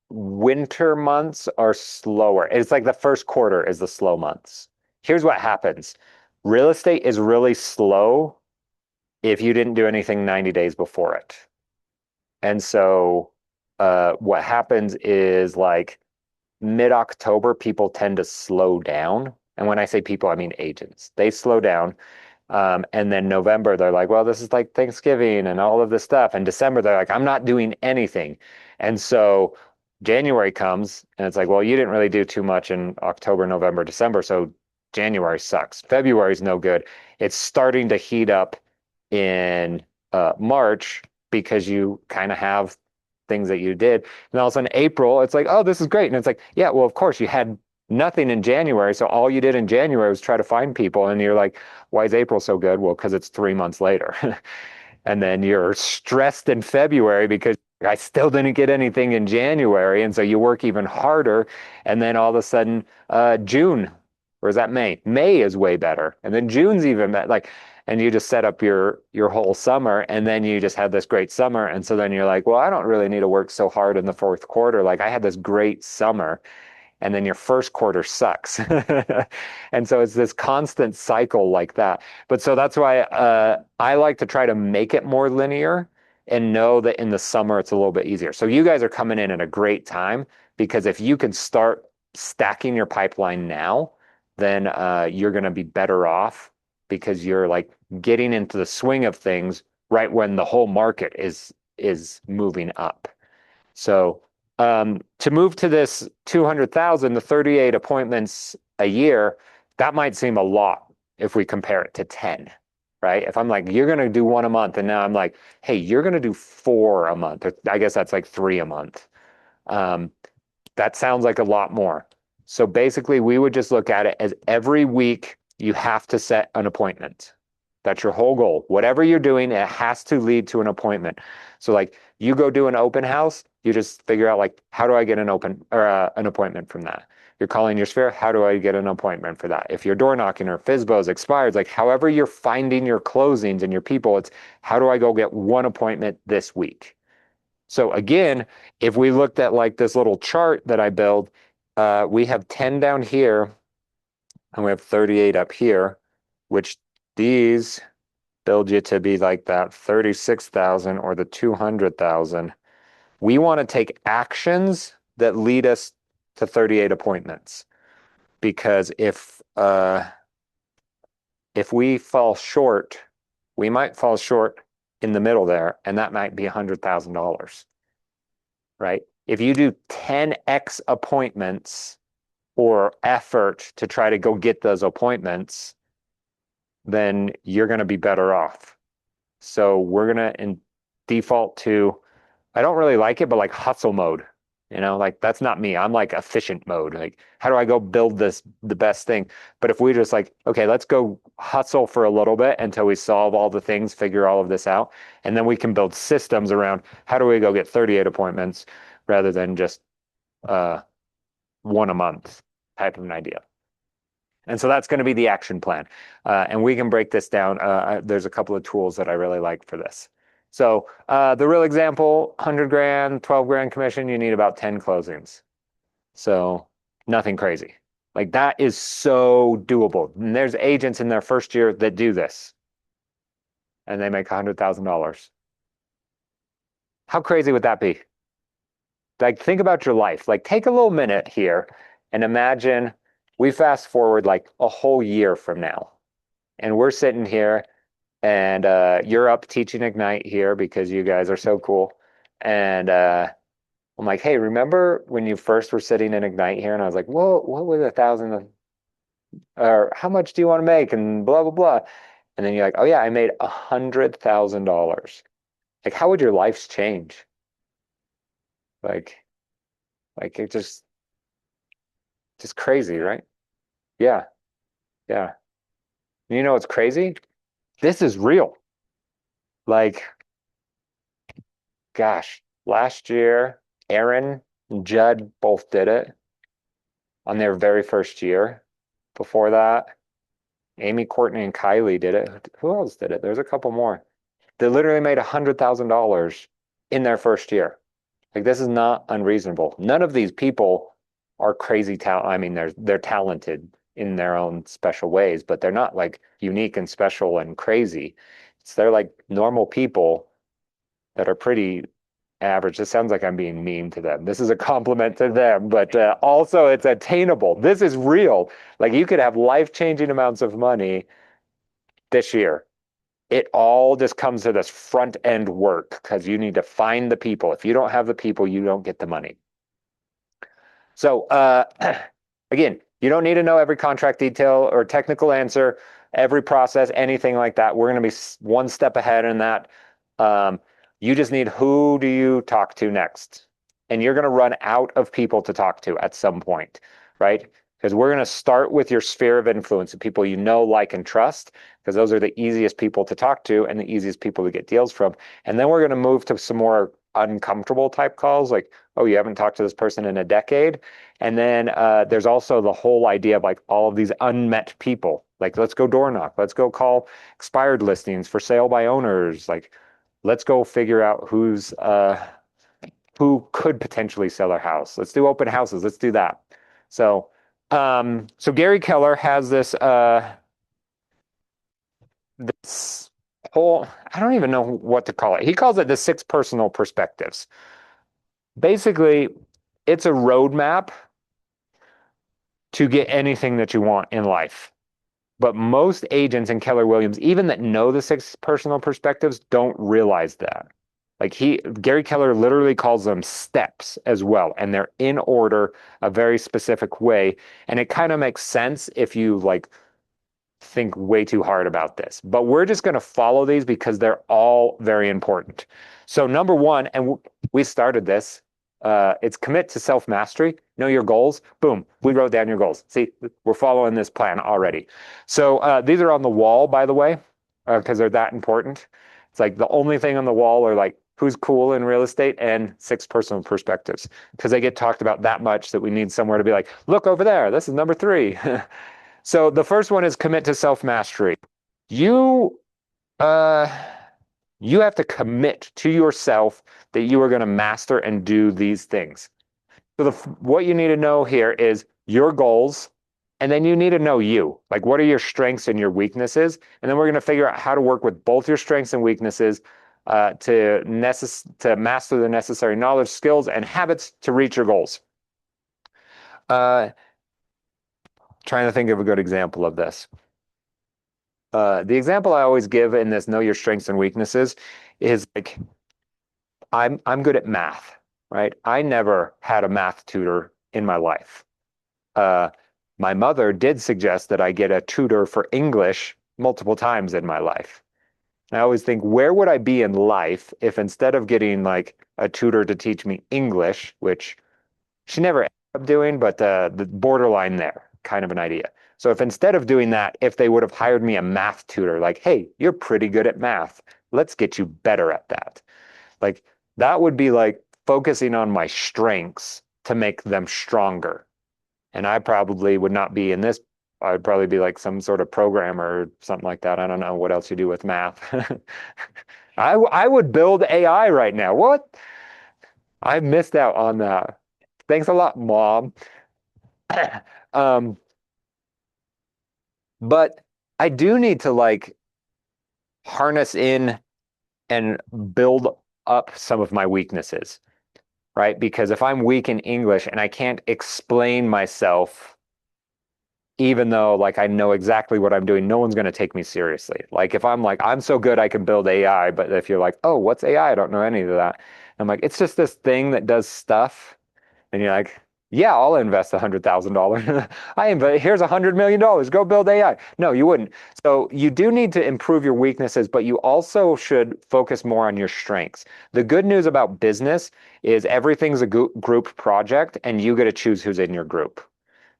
winter months are slower. It's like the first quarter is the slow months. Here's what happens. Real estate is really slow if you didn't do anything 90 days before it. And so, what happens is like mid-October, people tend to slow down. And when I say people, I mean agents. They slow down. And then November, they're like, well, this is like Thanksgiving and all of this stuff. And December, they're like, I'm not doing anything. And so January comes and it's like, well, you didn't really do too much in October, November, December. So January sucks. February's no good. It's starting to heat up in March because you kind of have things that you did. And all of a sudden, April, it's like, oh, this is great. And it's like, yeah, well, of course, you had nothing in January. So all you did in January was try to find people. And you're like, why is April so good? Well, because it's 3 months later. And then you're stressed in February because I still didn't get anything in January. And so you work even harder. And then all of a sudden, June, or is that May? May is way better. And then June's even better. Like, and you just set up your whole summer and then you just have this great summer. And so then you're like, well, I don't really need to work so hard in the fourth quarter. Like I had this great summer and then your first quarter sucks. And so it's this constant cycle like that. But so that's why I like to try to make it more linear and know that in the summer it's a little bit easier. So you guys are coming in at a great time because if you can start stacking your pipeline now, then you're going to be better off because you're like getting into the swing of things right when the whole market is moving up. So to move to this 200,000, the 38 appointments a year, that might seem a lot if we compare it to 10, right? If I'm like, you're going to do one a month, and now I'm like, hey, you're going to do four a month. Or I guess that's like three a month. Um, that sounds like a lot more. So basically, we would just look at it as every week you have to set an appointment. That's your whole goal. Whatever you're doing, it has to lead to an appointment. So like you go do an open house, you just figure out like, how do I get an open or an appointment from that? You're calling your sphere, how do I get an appointment for that? If you're door knocking or FSBOs expired, like however you're finding your closings and your people, it's how do I go get one appointment this week? So again, if we looked at like this little chart that I build, we have 10 down here and we have 38 up here, which these build you to be like that 36,000 or the 200,000. We want to take actions that lead us to 38 appointments because if we fall short, we might fall short in the middle there, and that might be $100,000, right? If you do 10x appointments, or effort to try to go get those appointments, then you're going to be better off. So we're going to in default to, I don't really like it, but like hustle mode. Like that's not me. I'm like efficient mode. Like, how do I go build this the best thing? But if we just like, okay, let's go hustle for a little bit until we solve all the things, figure all of this out, and then we can build systems around how do we go get 38 appointments rather than just uh one a month type of an idea. And so that's going to be the action plan. And we can break this down. There's a couple of tools that I really like for this. So the real example, 100 grand, 12 grand commission, you need about 10 closings. So nothing crazy. Like that is so doable. And there's agents in their first year that do this and they make $100,000. How crazy would that be? Like think about your life. Like take a little minute here and imagine we fast forward like a whole year from now. And we're sitting here and you're up teaching Ignite here because you guys are so cool. And I'm like, hey, remember when you first were sitting in Ignite here? And I was like, whoa, what was 1,000 or how much do you want to make? And blah, blah, blah. And then you're like, oh yeah, I made $100,000. Like, how would your lives change? Like, like it just crazy, right? Yeah, yeah. You know what's crazy? This is real. Like, gosh, last year, Aaron and Judd both did it on their very first year. Before that, Amy, Courtney, and Kylie did it. Who else did it? There's a couple more. They literally made $100,000 in their first year. Like this is not unreasonable. None of these people are crazy talent. I mean, they're talented in their own special ways, but they're not like unique and special and crazy. They're like normal people that are pretty average. This sounds like I'm being mean to them. This is a compliment to them, but also it's attainable. This is real. Like you could have life-changing amounts of money this year. It all just comes to this front end work because you need to find the people. If you don't have the people, you don't get the money. So again, you don't need to know every contract detail or technical answer, every process, anything like that. We're going to be one step ahead in that. You just need who do you talk to next? And you're going to run out of people to talk to at some point, right? Because we're going to start with your sphere of influence, the people you know, like, and trust, because those are the easiest people to talk to and the easiest people to get deals from. And then we're going to move to some more uncomfortable type calls, like, oh, you haven't talked to this person in a decade. And then there's also the whole idea of like all of these unmet people. Like, let's go door knock. Let's go call expired listings for sale by owners. Like, let's go figure out who could potentially sell our house. Let's do open houses. Let's do that. So, so Gary Keller has this whole, I don't even know what to call it. He calls it the 6 personal perspectives. Basically, it's a roadmap to get anything that you want in life. But most agents in Keller Williams, even that know the 6 personal perspectives, don't realize that. Like Gary Keller literally calls them steps as well, and they're in order, a very specific way. And it kind of makes sense if you like think way too hard about this. But we're just going to follow these because they're all very important. So number one, and we started this, it's commit to self-mastery, know your goals. Boom, we wrote down your goals. See, we're following this plan already. So these are on the wall, by the way, because they're that important. It's like the only thing on the wall are like who's cool in real estate and 6 personal perspectives, because they get talked about that much that we need somewhere to be like, look over there, this is number 3. So the first one is commit to self-mastery. You uh you have to commit to yourself that you are going to master and do these things. So what you need to know here is your goals, and then you need to know you. Like, what are your strengths and your weaknesses? And then we're going to figure out how to work with both your strengths and weaknesses to master the necessary knowledge, skills, and habits to reach your goals. Trying to think of a good example of this. The example I always give in this know your strengths and weaknesses is like, I'm good at math, right? I never had a math tutor in my life. uh, my mother did suggest that I get a tutor for English multiple times in my life. I always think, where would I be in life if instead of getting like a tutor to teach me English, which she never ended up doing, but the borderline there, kind of an idea. So if instead of doing that, if they would have hired me a math tutor, like, hey, you're pretty good at math, let's get you better at that. Like that would be like focusing on my strengths to make them stronger. And I probably would not be in this. I'd probably be like some sort of programmer or something like that. I don't know what else you do with math. I would build AI right now. What? I missed out on that. Thanks a lot, Mom. Um, but I do need to like harness in and build up some of my weaknesses, right? Because if I'm weak in English and I can't explain myself, even though like I know exactly what I'm doing, no one's going to take me seriously. Like if I'm like, I'm so good I can build AI, but if you're like, oh, what's AI? I don't know any of that. I'm like, it's just this thing that does stuff. And you're like, yeah, I'll invest $100,000. I invest, here's $100 million. Go build AI. No, you wouldn't. So you do need to improve your weaknesses, but you also should focus more on your strengths. The good news about business is everything's a group project and you get to choose who's in your group.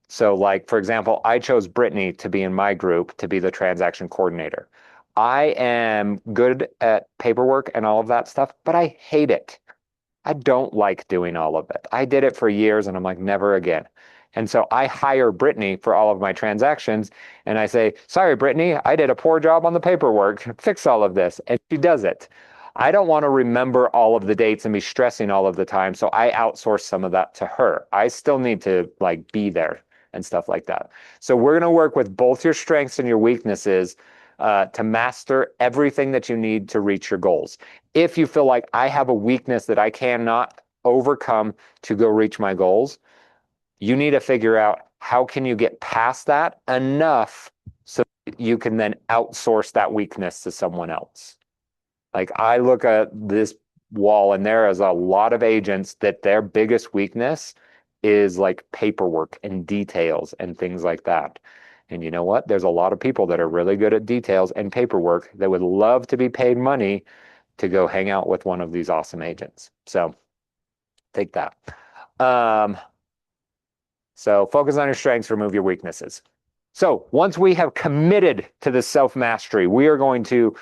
So like, for example, I chose Brittany to be in my group to be the transaction coordinator. I am good at paperwork and all of that stuff, but I hate it. I don't like doing all of it. I did it for years and I'm like, never again. And so I hire Brittany for all of my transactions and I say, sorry, Brittany, I did a poor job on the paperwork. Fix all of this. And she does it. I don't want to remember all of the dates and be stressing all of the time. So I outsource some of that to her. I still need to like be there and stuff like that. So we're going to work with both your strengths and your weaknesses to master everything that you need to reach your goals. If you feel like I have a weakness that I cannot overcome to go reach my goals, you need to figure out how can you get past that enough so you can then outsource that weakness to someone else. Like I look at this wall and there is a lot of agents that their biggest weakness is like paperwork and details and things like that. And you know what? There's a lot of people that are really good at details and paperwork that would love to be paid money to go hang out with one of these awesome agents. So take that. Um, so focus on your strengths, remove your weaknesses. So once we have committed to this self-mastery, we are going to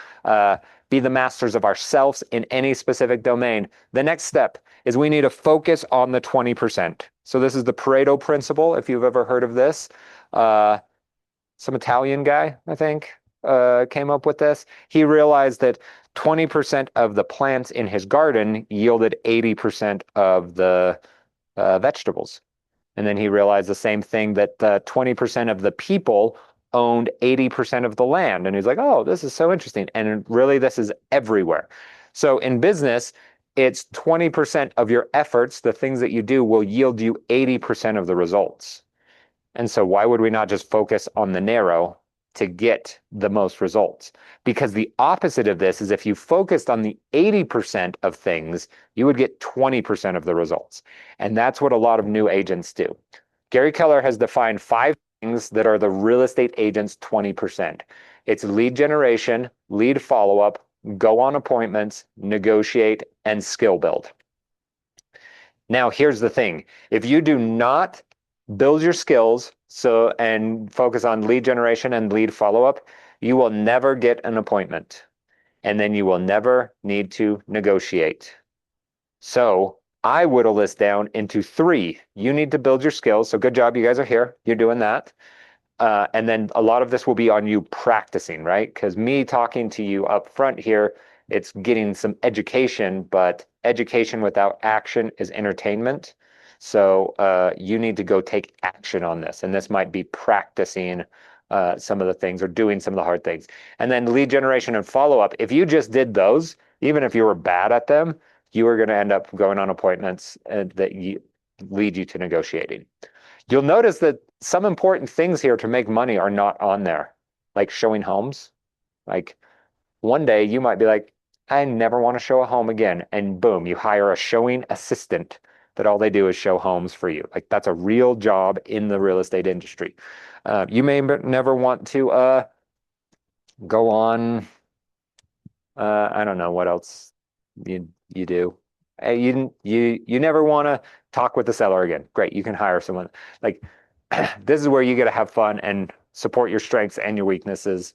be the masters of ourselves in any specific domain. The next step is we need to focus on the 20%. So this is the Pareto principle, if you've ever heard of this. Some Italian guy, I think, came up with this. He realized that 20% of the plants in his garden yielded 80% of the vegetables. And then he realized the same thing that 20% of the people owned 80% of the land. And he's like, oh, this is so interesting. And really, this is everywhere. So in business, it's 20% of your efforts, the things that you do will yield you 80% of the results. And so why would we not just focus on the narrow to get the most results? Because the opposite of this is if you focused on the 80% of things, you would get 20% of the results. And that's what a lot of new agents do. Gary Keller has defined 5 things that are the real estate agent's 20%. It's lead generation, lead follow-up, go on appointments, negotiate, and skill build. Now, here's the thing. If you do not build your skills and focus on lead generation and lead follow-up, you will never get an appointment. And then you will never need to negotiate. So I whittle this down into 3. You need to build your skills. So good job, you guys are here. You're doing that. And then a lot of this will be on you practicing, right? Because me talking to you up front here, it's getting some education, but education without action is entertainment. So you need to go take action on this. And this might be practicing some of the things or doing some of the hard things. And then lead generation and follow-up. If you just did those, even if you were bad at them, you are going to end up going on appointments that lead you to negotiating. You'll notice that some important things here to make money are not on there, like showing homes. Like one day you might be like, I never want to show a home again. And boom, you hire a showing assistant that all they do is show homes for you. Like that's a real job in the real estate industry. You may never want to go on. I don't know what else you do. You never want to talk with the seller again. Great, you can hire someone. Like this is where you get to have fun and support your strengths and your weaknesses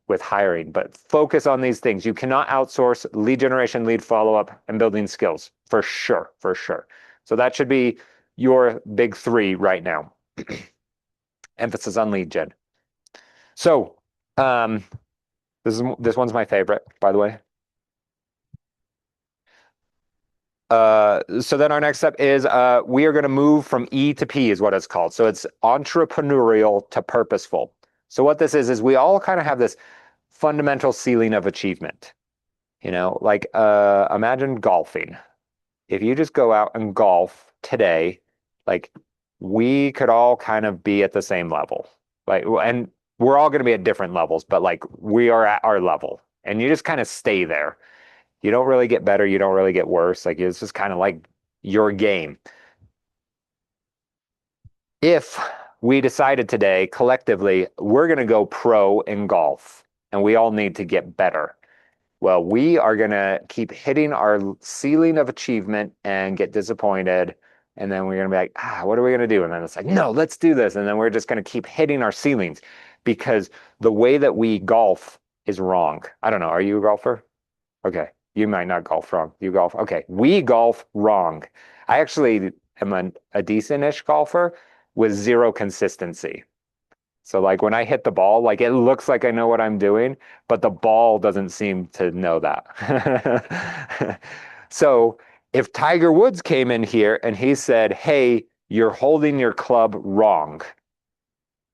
with hiring, but focus on these things. You cannot outsource lead generation, lead follow-up, and building skills for sure, for sure. So that should be your big three right now. Emphasis on lead gen. So this one's my favorite, by the way. So then our next step is we are going to move from E to P is what it's called. So it's entrepreneurial to purposeful. So what this is we all kind of have this fundamental ceiling of achievement. You know, like imagine golfing. If you just go out and golf today, like we could all kind of be at the same level. Like, and we're all going to be at different levels, but like we are at our level and you just kind of stay there. You don't really get better. You don't really get worse. Like it's just kind of like your game. If we decided today collectively, we're going to go pro in golf and we all need to get better. Well, we are going to keep hitting our ceiling of achievement and get disappointed. And then we're going to be like, what are we going to do? And then it's like, no, let's do this. And then we're just going to keep hitting our ceilings because the way that we golf is wrong. I don't know. Are you a golfer? Okay. You might not golf wrong. You golf. Okay. We golf wrong. I actually am a decent-ish golfer with zero consistency. So like when I hit the ball, like it looks like I know what I'm doing, but the ball doesn't seem to know that. So if Tiger Woods came in here and he said, "Hey, you're holding your club wrong,"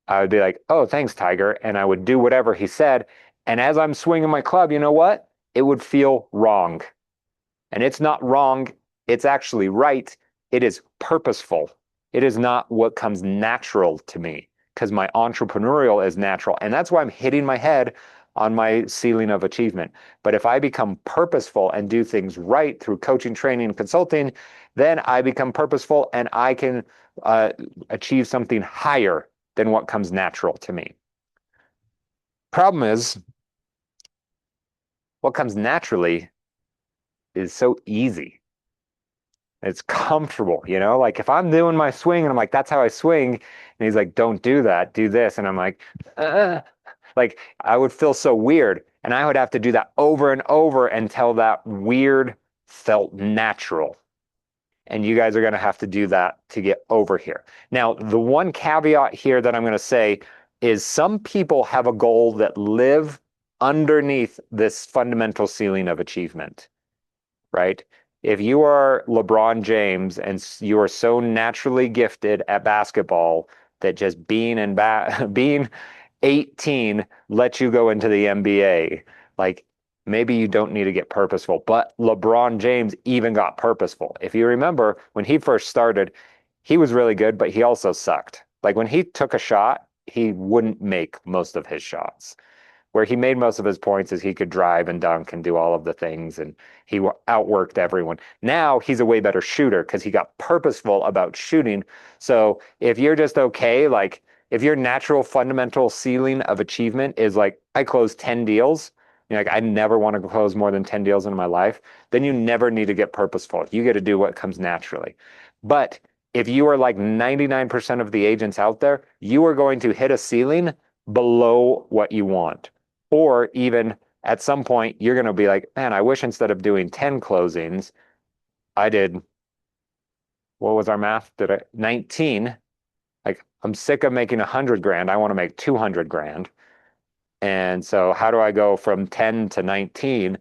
I would be like, "Oh, thanks, Tiger." And I would do whatever he said. And as I'm swinging my club, you know what? It would feel wrong. And it's not wrong. It's actually right. It is purposeful. It is not what comes natural to me because my entrepreneurial is natural. And that's why I'm hitting my head on my ceiling of achievement. But if I become purposeful and do things right through coaching, training, and consulting, then I become purposeful and I can achieve something higher than what comes natural to me. Problem is, what comes naturally is so easy. It's comfortable, you know? Like if I'm doing my swing and I'm like, that's how I swing. And he's like, don't do that, do this. And I'm like I would feel so weird. And I would have to do that over and over until that weird felt natural. And you guys are going to have to do that to get over here. Now, the one caveat here that I'm going to say is some people have a goal that live underneath this fundamental ceiling of achievement, right? If you are LeBron James and you are so naturally gifted at basketball that just being 18 lets you go into the NBA, like maybe you don't need to get purposeful. But LeBron James even got purposeful. If you remember when he first started, he was really good, but he also sucked. Like when he took a shot, he wouldn't make most of his shots. Where he made most of his points is he could drive and dunk and do all of the things, and he outworked everyone. Now he's a way better shooter because he got purposeful about shooting. So if you're just okay, like if your natural fundamental ceiling of achievement is like, I closed 10 deals, you're like, I never want to close more than 10 deals in my life, then you never need to get purposeful. You get to do what comes naturally. But if you are like 99% of the agents out there, you are going to hit a ceiling below what you want. Or even at some point, you're going to be like, man, I wish instead of doing 10 closings, I did, what was our math? 19? Like, I'm sick of making 100 grand. I want to make 200 grand. And so how do I go from 10 to 19?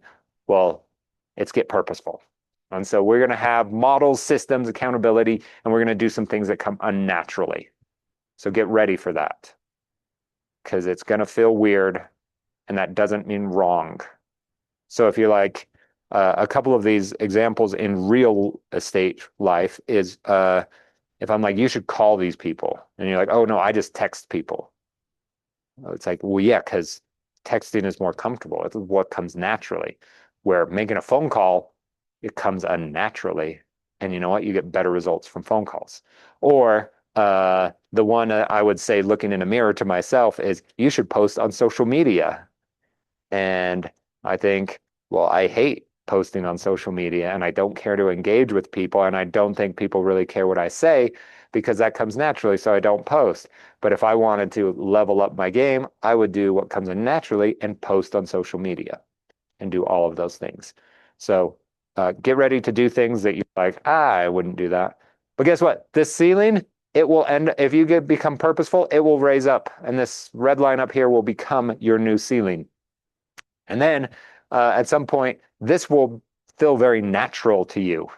Well, it's get purposeful. And so we're going to have models, systems, accountability, and we're going to do some things that come unnaturally. So get ready for that because it's going to feel weird. And that doesn't mean wrong. So if you're like a couple of these examples in real estate life is if I'm like, you should call these people. And you're like, oh no, I just text people. It's like, well, yeah, because texting is more comfortable. It's what comes naturally. Where making a phone call, it comes unnaturally And you know what? You get better results from phone calls. Or the one I would say looking in a mirror to myself is you should post on social media. And I think, well, I hate posting on social media and I don't care to engage with people. And I don't think people really care what I say because that comes naturally. So I don't post. But if I wanted to level up my game, I would do what comes in naturally and post on social media and do all of those things. So get ready to do things that you like, I wouldn't do that. But guess what? This ceiling, it will end, if you become purposeful, it will raise up. And this red line up here will become your new ceiling. And then at some point, this will feel very natural to you.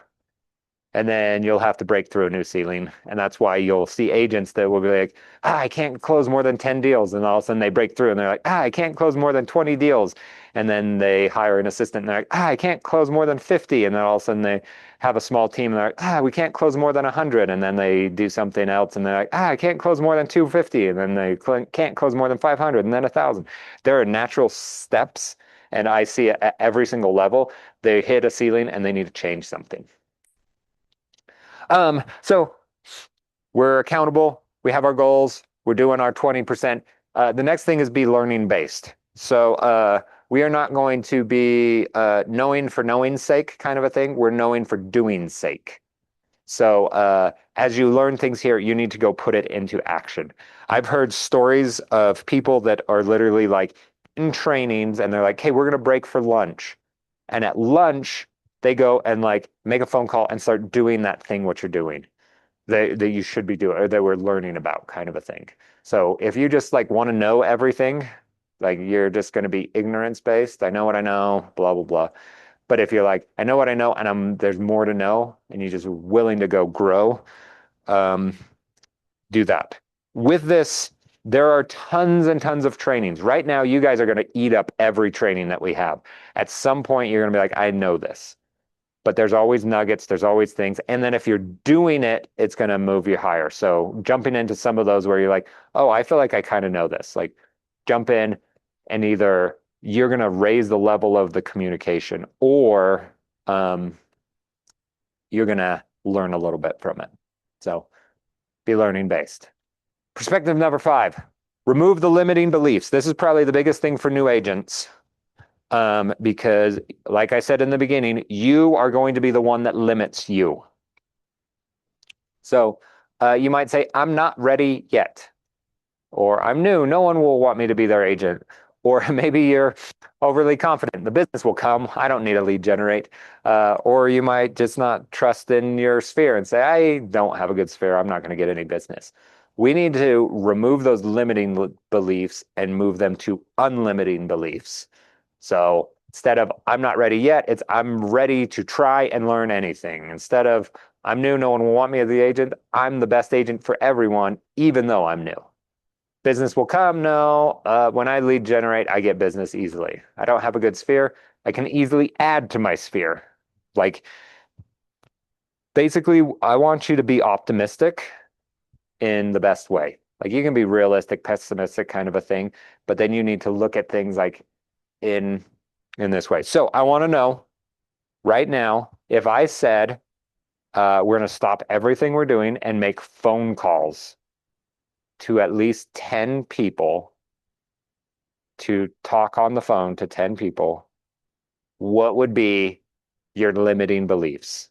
And then you'll have to break through a new ceiling. And that's why you'll see agents that will be like, I can't close more than 10 deals. And all of a sudden they break through and they're like, I can't close more than 20 deals. And then they hire an assistant and they're like, I can't close more than 50. And then all of a sudden they have a small team and they're like, we can't close more than 100. And then they do something else and they're like, I can't close more than 250. And then they can't close more than 500 and then 1,000. There are natural steps. And I see it at every single level. They hit a ceiling and they need to change something. So we're accountable. We have our goals. We're doing our 20%. The next thing is be learning based. So we are not going to be knowing for knowing's sake kind of a thing. We're knowing for doing's sake. So as you learn things here, you need to go put it into action. I've heard stories of people that are literally like in trainings and they're like, hey, we're going to break for lunch. And at lunch, they go and like make a phone call and start doing that thing what you're doing that you should be doing or that we're learning about kind of a thing. So if you just like want to know everything, like you're just going to be ignorance based. I know what I know, blah, blah, blah. But if you're like, I know what I know and there's more to know and you're just willing to go grow, do that. With this, there are tons and tons of trainings. Right now, you guys are going to eat up every training that we have. At some point, you're going to be like, I know this. But there's always nuggets, there's always things. And then if you're doing it, it's going to move you higher. So jumping into some of those where you're like, oh, I feel like I kind of know this. Like jump in and either you're going to raise the level of the communication or you're going to learn a little bit from it. So be learning based. Perspective number 5, remove the limiting beliefs. This is probably the biggest thing for new agents. Because like I said in the beginning, you are going to be the one that limits you. So you might say, I'm not ready yet, or I'm new. No one will want me to be their agent. Or maybe you're overly confident. The business will come. I don't need a lead generate. Or you might just not trust in your sphere and say, I don't have a good sphere. I'm not going to get any business. We need to remove those limiting beliefs and move them to unlimiting beliefs. So instead of I'm not ready yet, it's I'm ready to try and learn anything. Instead of I'm new, no one will want me as the agent, I'm the best agent for everyone, even though I'm new. Business will come. No, when I lead generate, I get business easily. I don't have a good sphere. I can easily add to my sphere. Like basically, I want you to be optimistic in the best way. Like you can be realistic, pessimistic kind of a thing, but then you need to look at things like in this way. So I want to know right now if I said we're going to stop everything we're doing and make phone calls to at least 10 people to talk on the phone to 10 people, what would be your limiting beliefs?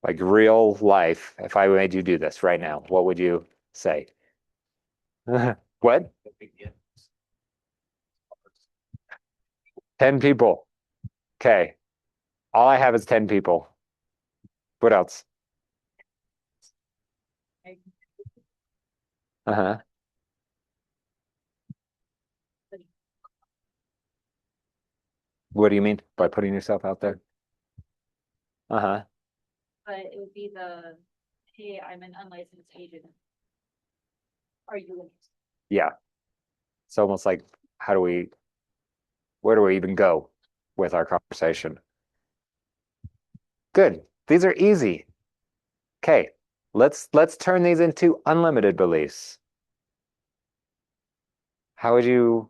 Like real life, if I made you do this right now, what would you say? What? 10 people. Okay. All I have is 10 people. What else? Uh-huh. What do you mean by putting yourself out there? Uh-huh. But it would be hey, I'm an unlicensed agent. Are you? Yeah. It's almost like where do we even go with our conversation? Good. These are easy. Okay. Let's turn these into unlimited beliefs. How would you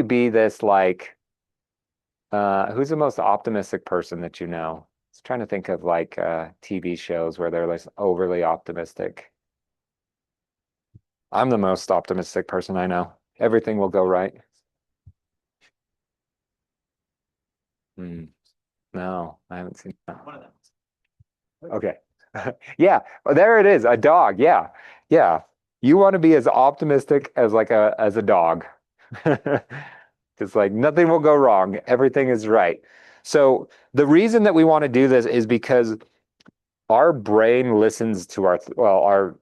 be this like who's the most optimistic person that you know? trying to think of like TV shows where they're like overly optimistic. I'm the most optimistic person I know. Everything will go right. Hmm. No, I haven't seen that. One of them. Okay. Yeah, well, there it is. A dog. Yeah. Yeah. You want to be as optimistic as like a dog. It's like nothing will go wrong. Everything is right. So the reason that we want to do this is because our brain listens to our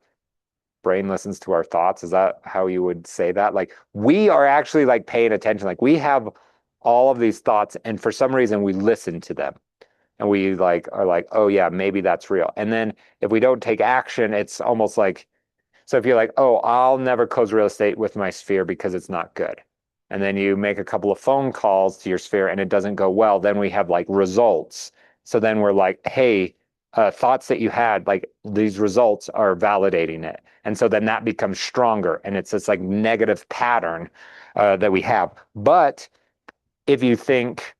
brain listens to our thoughts. Is that how you would say that? Like we are actually like paying attention. Like we have all of these thoughts, and for some reason we listen to them. And we like are like, oh yeah, maybe that's real. And then if we don't take action, it's almost like, so if you're like, oh, I'll never close real estate with my sphere because it's not good. And then you make a couple of phone calls to your sphere and it doesn't go well, then we have like results. So then we're like, hey, thoughts that you had, like these results are validating it. And so then that becomes stronger. And it's this like negative pattern that we have. But if you think,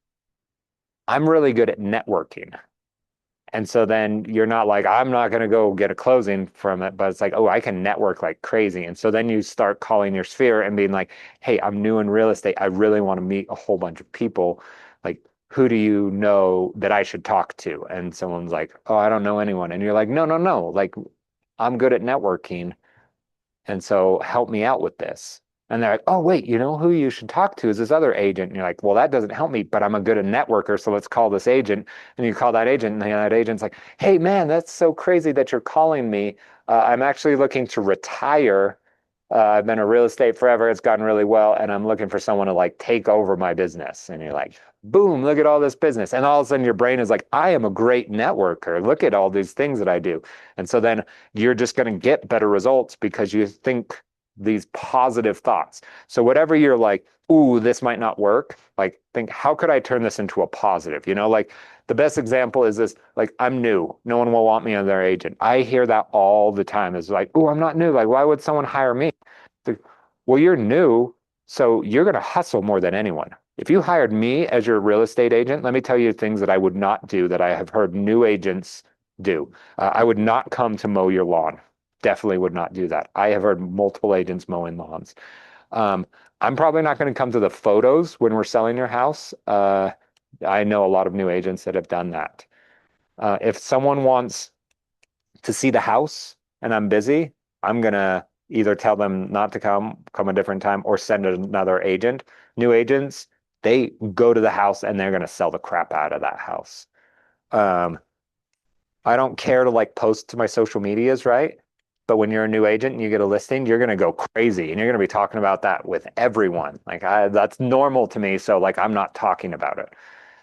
I'm really good at networking. And so then you're not like, I'm not going to go get a closing from it, but it's like, oh, I can network like crazy. And so then you start calling your sphere and being like, hey, I'm new in real estate. I really want to meet a whole bunch of people. Like, who do you know that I should talk to? And someone's like, oh, I don't know anyone. And you're like, no, no, no. Like, I'm good at networking. And so help me out with this. And they're like, oh, wait, you know who you should talk to is this other agent. And you're like, well, that doesn't help me, but I'm a good networker. So let's call this agent. And you call that agent, and that agent's like, hey, man, that's so crazy that you're calling me. I'm actually looking to retire. I've been in real estate forever. It's gotten really well. And I'm looking for someone to like take over my business. And you're like, boom, look at all this business. And all of a sudden your brain is like, I am a great networker. Look at all these things that I do. And so then you're just going to get better results because you think these positive thoughts. So whatever you're like, ooh, this might not work, like think, how could I turn this into a positive? You know, like the best example is this, like I'm new. No one will want me as their agent. I hear that all the time. It's like, ooh, I'm not new. Like, why would someone hire me? Like, well, you're new, so you're going to hustle more than anyone. If you hired me as your real estate agent, let me tell you things that I would not do that I have heard new agents do. I would not come to mow your lawn. Definitely would not do that. I have heard multiple agents mowing lawns. Um, I'm probably not going to come to the photos when we're selling your house. I know a lot of new agents that have done that. If someone wants to see the house and I'm busy, I'm gonna either tell them not to come a different time, or send another agent. New agents, they go to the house and they're gonna sell the crap out of that house. Um, I don't care to like post to my social medias, right? But when you're a new agent and you get a listing, you're gonna go crazy and you're gonna be talking about that with everyone. Like that's normal to me, so like I'm not talking about it.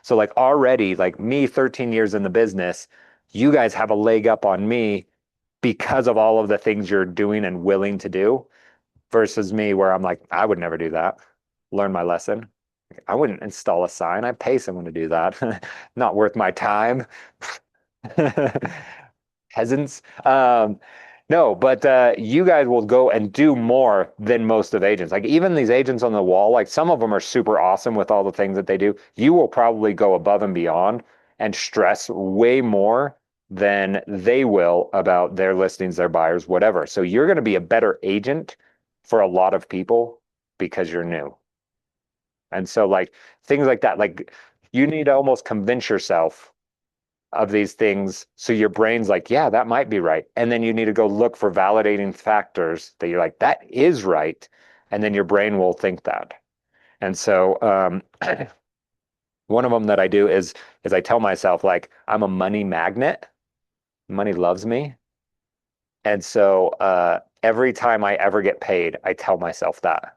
So like already, like me, 13 years in the business, you guys have a leg up on me because of all of the things you're doing and willing to do versus me where I'm like, I would never do that. Learn my lesson. I wouldn't install a sign. I pay someone to do that. Not worth my time. Peasants. No, but you guys will go and do more than most of agents. Like even these agents on the wall, like some of them are super awesome with all the things that they do. You will probably go above and beyond and stress way more than they will about their listings, their buyers, whatever. So you're going to be a better agent for a lot of people because you're new. And so like things like that, like you need to almost convince yourself of these things. So your brain's like, yeah, that might be right. And then you need to go look for validating factors that you're like, that is right. And then your brain will think that. And so one of them that I do is I tell myself like I'm a money magnet. Money loves me. And so every time I ever get paid, I tell myself that.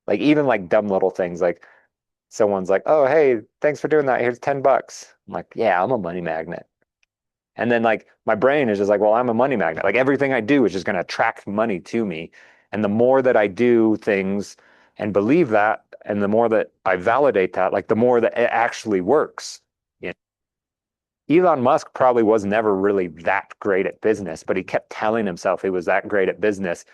Like even like dumb little things like someone's like, "Oh, hey, thanks for doing that. Here's $10." I'm like, "Yeah, I'm a money magnet." And then like my brain is just like, "Well, I'm a money magnet. Like everything I do is just going to attract money to me." And the more that I do things and believe that, and the more that I validate that, like the more that it actually works. You know? Elon Musk probably was never really that great at business, but he kept telling himself he was that great at business.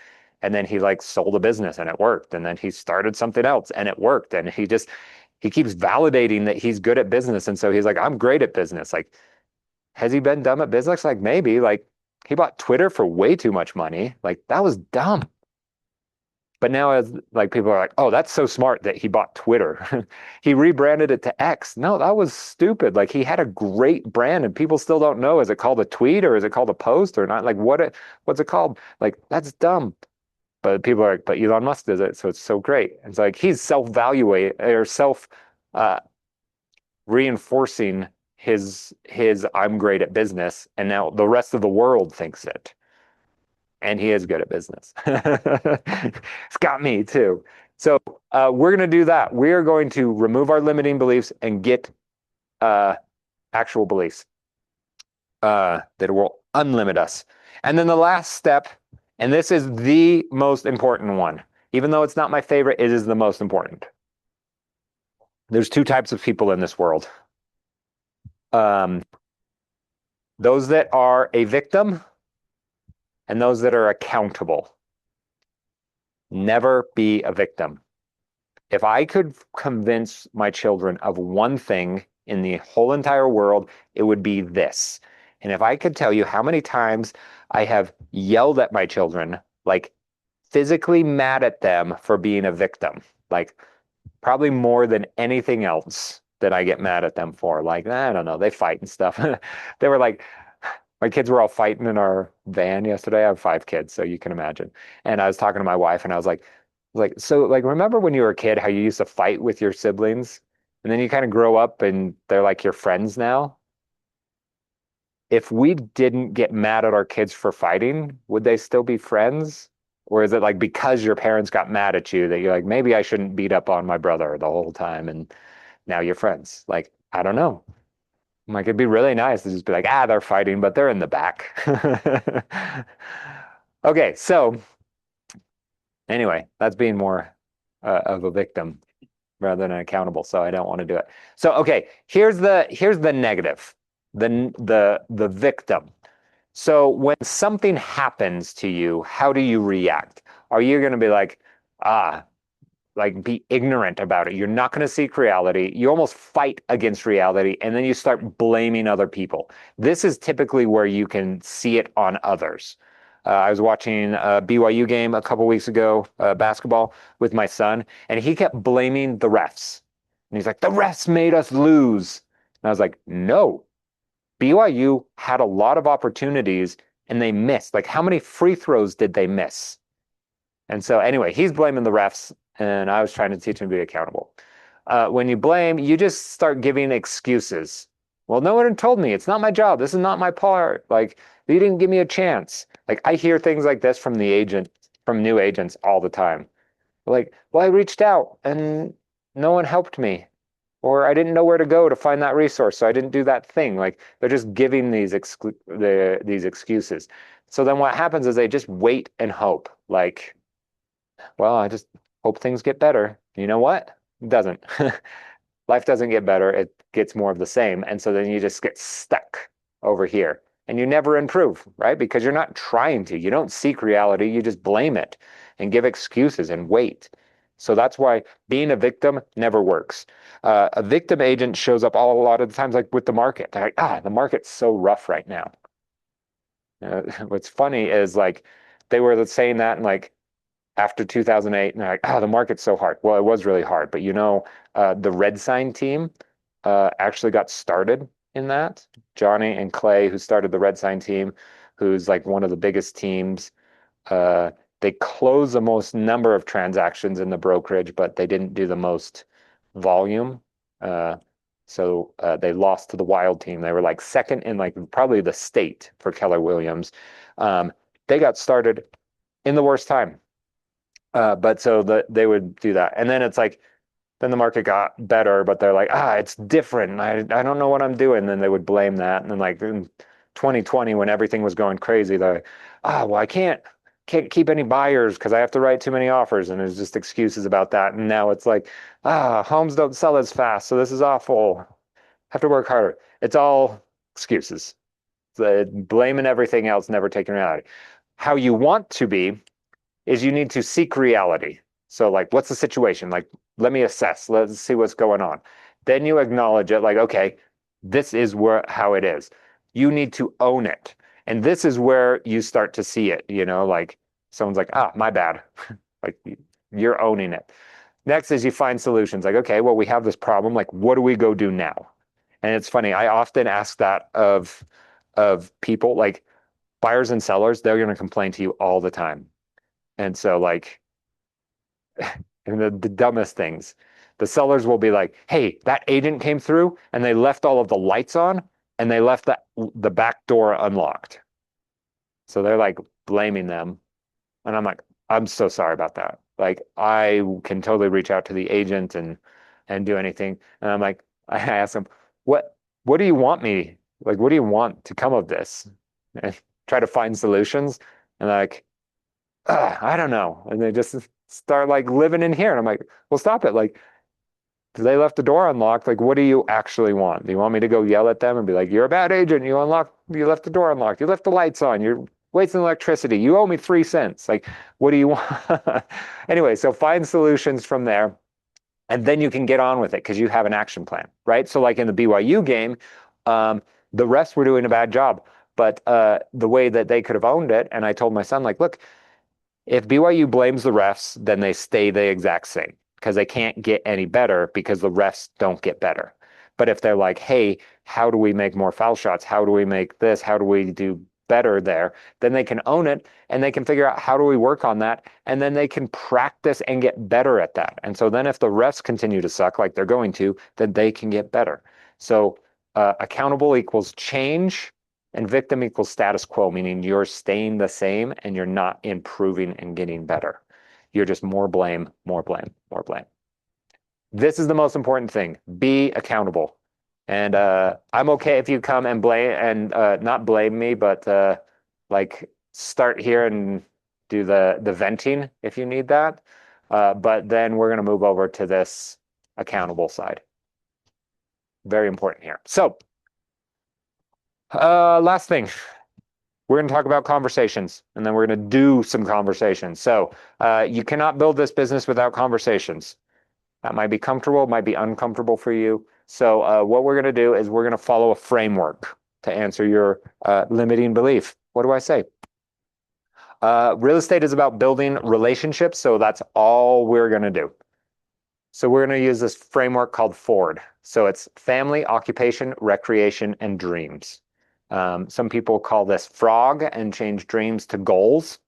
And then he like sold a business and it worked. And then he started something else and it worked. And he keeps validating that he's good at business. And so he's like, I'm great at business. Like has he been dumb at business? Like maybe, like he bought Twitter for way too much money. Like that was dumb. But now as like people are like, oh, that's so smart that he bought Twitter. He rebranded it to X. No, that was stupid. Like he had a great brand and people still don't know. Is it called a tweet or is it called a post or not? Like what's it called? Like that's dumb. But people are like, but Elon Musk does it, so it's so great. It's like he's self-valuate or self uh reinforcing his I'm great at business, and now the rest of the world thinks it. And he is good at business. It's got me too. So we're going to do that. We are going to remove our limiting beliefs and get uh, actual beliefs that will unlimit us. And then the last step, and this is the most important one, even though it's not my favorite, it is the most important. There's two types of people in this world. Those that are a victim and those that are accountable. Never be a victim. If I could convince my children of one thing in the whole entire world, it would be this. And if I could tell you how many times I have yelled at my children, like physically mad at them for being a victim, like probably more than anything else that I get mad at them for. Like, I don't know, they fight and stuff. They were like, my kids were all fighting in our van yesterday. I have 5 kids, so you can imagine. And I was talking to my wife and I was like, so like, remember when you were a kid, how you used to fight with your siblings? And then you kind of grow up and they're like your friends now. If we didn't get mad at our kids for fighting, would they still be friends? Or is it like because your parents got mad at you that you're like, maybe I shouldn't beat up on my brother the whole time and now you're friends? Like, I don't know. Like it'd be really nice to just be like, they're fighting, but they're in the back. Okay, so anyway, that's being more of a victim rather than accountable. So I don't want to do it. So okay, here's the negative, the victim. So when something happens to you, how do you react? Are you going to be like be ignorant about it? You're not going to seek reality. You almost fight against reality, and then you start blaming other people. This is typically where you can see it on others. I was watching a BYU game a couple weeks ago, basketball with my son, and he kept blaming the refs. And he's like, the refs made us lose. And I was like, no, BYU had a lot of opportunities and they missed. Like, how many free throws did they miss? And so, anyway, he's blaming the refs, and I was trying to teach him to be accountable. When you blame, you just start giving excuses. Well, no one told me. It's not my job. This is not my part. Like, you didn't give me a chance. Like, I hear things like this from from new agents all the time. Like, well, I reached out and no one helped me, or I didn't know where to go to find that resource, so I didn't do that thing. Like, they're just giving these excuses. So then what happens is they just wait and hope. Like, well, I just hope things get better. You know what? It doesn't. Life doesn't get better. It gets more of the same. And so then you just get stuck over here and you never improve, right? Because you're not trying to. You don't seek reality. You just blame it and give excuses and wait. So that's why being a victim never works. A victim agent shows up a lot of the times, like with the market. They're like, the market's so rough right now. What's funny is like they were saying that and like after 2008, and they're like, the market's so hard. Well, it was really hard, but the Red Sign team actually got started in that. Johnny and Clay, who started the Red Sign team, who's like one of the biggest teams, they closed the most number of transactions in the brokerage, but they didn't do the most volume. So they lost to the Wild team. They were like second in like probably the state for Keller Williams. They got started in the worst time. But so they would do that. And then it's like, then the market got better, but they're like, it's different. I don't know what I'm doing. Then they would blame that. And then like in 2020, when everything was going crazy, they're like, well, I can't keep any buyers because I have to write too many offers. And there's just excuses about that. And now it's like, homes don't sell as fast. So this is awful. Have to work harder. It's all excuses. Blaming everything else, never taking reality. How you want to be is you need to seek reality. So like, what's the situation? Like, let me assess. Let's see what's going on. Then you acknowledge it like, okay, this is how it is. You need to own it. And this is where you start to see it, like someone's like, ah, my bad. Like you're owning it. Next is you find solutions like, okay, well, we have this problem. Like, what do we go do now? And it's funny, I often ask that of people, like buyers and sellers, they're going to complain to you all the time. And so like and the dumbest things, the sellers will be like, hey, that agent came through and they left all of the lights on and they left the back door unlocked. So they're like blaming them. And I'm like, I'm so sorry about that. Like I can totally reach out to the agent and do anything. And I'm like, I ask them, what do you want me? Like, what do you want to come of this? And try to find solutions. And like, I don't know. And they just start like living in here. And I'm like, well, stop it. Like, they left the door unlocked. Like, what do you actually want? Do you want me to go yell at them and be like, you're a bad agent. You left the door unlocked. You left the lights on. You're wasting electricity. You owe me 3 cents. Like, what do you want? Anyway, so find solutions from there. And then you can get on with it because you have an action plan, right? So like in the BYU game, the refs were doing a bad job, but the way that they could have owned it, and I told my son, like, look, if BYU blames the refs, then they stay the exact same because they can't get any better because the refs don't get better. But if they're like, hey, how do we make more foul shots? How do we make this? How do we do better there? Then they can own it and they can figure out how do we work on that. And then they can practice and get better at that. And so then if the refs continue to suck like they're going to, then they can get better. So accountable equals change and victim equals status quo, meaning you're staying the same and you're not improving and getting better. You're just more blame, more blame, more blame. This is the most important thing. Be accountable. And I'm okay if you come and blame and not blame me, but like start here and do the venting if you need that. But then we're going to move over to this accountable side. Very important here. So last thing, we're going to talk about conversations and then we're going to do some conversations. So you cannot build this business without conversations. That might be comfortable, might be uncomfortable for you. So what we're going to do is we're going to follow a framework to answer your limiting belief. What do I say? Real estate is about building relationships. So that's all we're going to do. So we're going to use this framework called FORD. So it's family, occupation, recreation, and dreams. Some people call this FROG and change dreams to goals.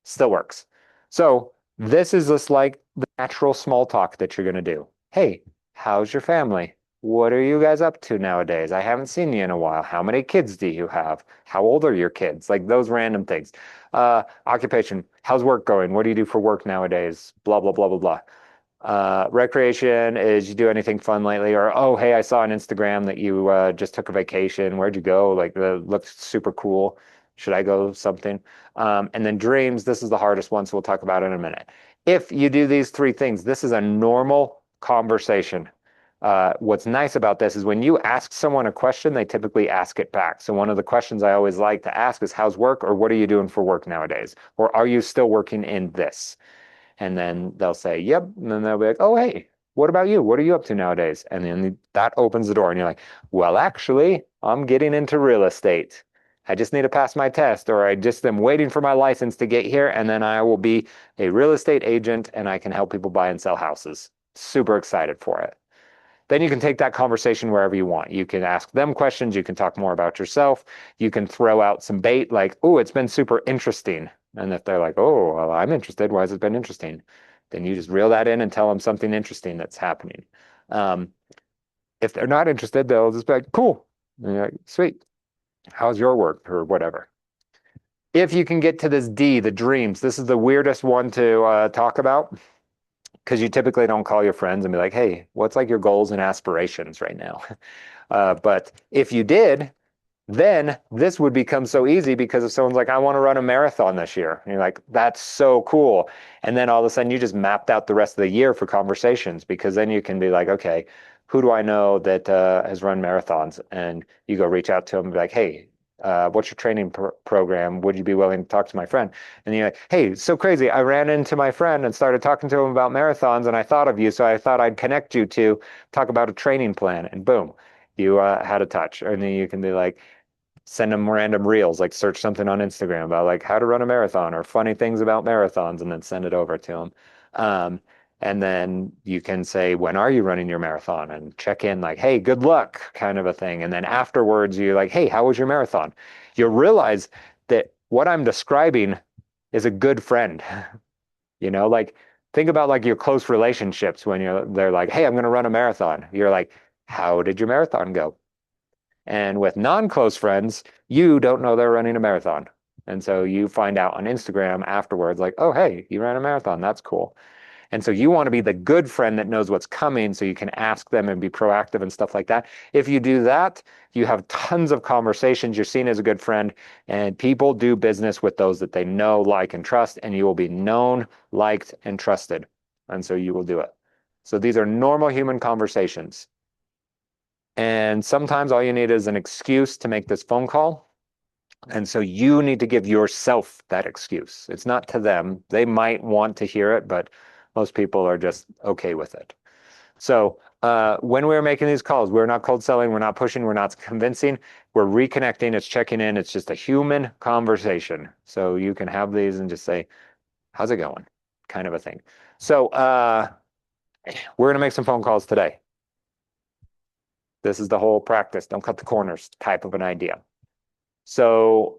Still works. So this is just like the natural small talk that you're going to do. Hey, how's your family? What are you guys up to nowadays? I haven't seen you in a while. How many kids do you have? How old are your kids? Like those random things. Occupation. How's work going? What do you do for work nowadays? Blah, blah, blah, blah, blah. Recreation is you do anything fun lately? Or, oh, hey, I saw on Instagram that you just took a vacation. Where'd you go? Like, that looks super cool. Should I go something? And then dreams, this is the hardest one, so we'll talk about it in a minute. If you do these three things, this is a normal conversation. What's nice about this is when you ask someone a question, they typically ask it back. So one of the questions I always like to ask is, how's work? Or what are you doing for work nowadays? Or are you still working in this? And then they'll say, yep. And then they'll be like, oh, hey, what about you? What are you up to nowadays? And then that opens the door. And you're like, well, actually, I'm getting into real estate. I just need to pass my test, or I just am waiting for my license to get here. And then I will be a real estate agent and I can help people buy and sell houses. Super excited for it. Then you can take that conversation wherever you want. You can ask them questions. You can talk more about yourself. You can throw out some bait like, oh, it's been super interesting. And if they're like, oh, well, I'm interested, why has it been interesting? Then you just reel that in and tell them something interesting that's happening. If they're not interested, they'll just be like, cool. And you're like, sweet. How's your work or whatever? If you can get to this D, the dreams, this is the weirdest one to talk about because you typically don't call your friends and be like, hey, what's like your goals and aspirations right now? But if you did, then this would become so easy because if someone's like, I want to run a marathon this year, and you're like, that's so cool. And then all of a sudden you just mapped out the rest of the year for conversations because then you can be like, okay, who do I know that has run marathons? And you go reach out to them and be like, hey, what's your training program? Would you be willing to talk to my friend? And you're like, hey, so crazy. I ran into my friend and started talking to him about marathons and I thought of you. So I thought I'd connect you to talk about a training plan and boom, you had a touch. And then you can be like, send them random reels, like search something on Instagram about like how to run a marathon or funny things about marathons and then send it over to them. Um, and then you can say, when are you running your marathon? And check in like, hey, good luck, kind of a thing. And then afterwards, you're like, hey, how was your marathon? You'll realize that what I'm describing is a good friend. Like think about like your close relationships when they're like, hey, I'm going to run a marathon. You're like, how did your marathon go? And with non-close friends, you don't know they're running a marathon. And so you find out on Instagram afterwards, like, oh, hey, you ran a marathon. That's cool. And so you want to be the good friend that knows what's coming so you can ask them and be proactive and stuff like that. If you do that, you have tons of conversations. You're seen as a good friend, and people do business with those that they know, like, and trust, and you will be known, liked, and trusted. And so you will do it. So these are normal human conversations. And sometimes all you need is an excuse to make this phone call. And so you need to give yourself that excuse. It's not to them. They might want to hear it, but most people are just okay with it. So when we're making these calls, we're not cold selling, we're not pushing, we're not convincing, we're reconnecting, it's checking in, it's just a human conversation. So you can have these and just say, how's it going? Kind of a thing. So we're going to make some phone calls today. This is the whole practice. Don't cut the corners type of an idea. So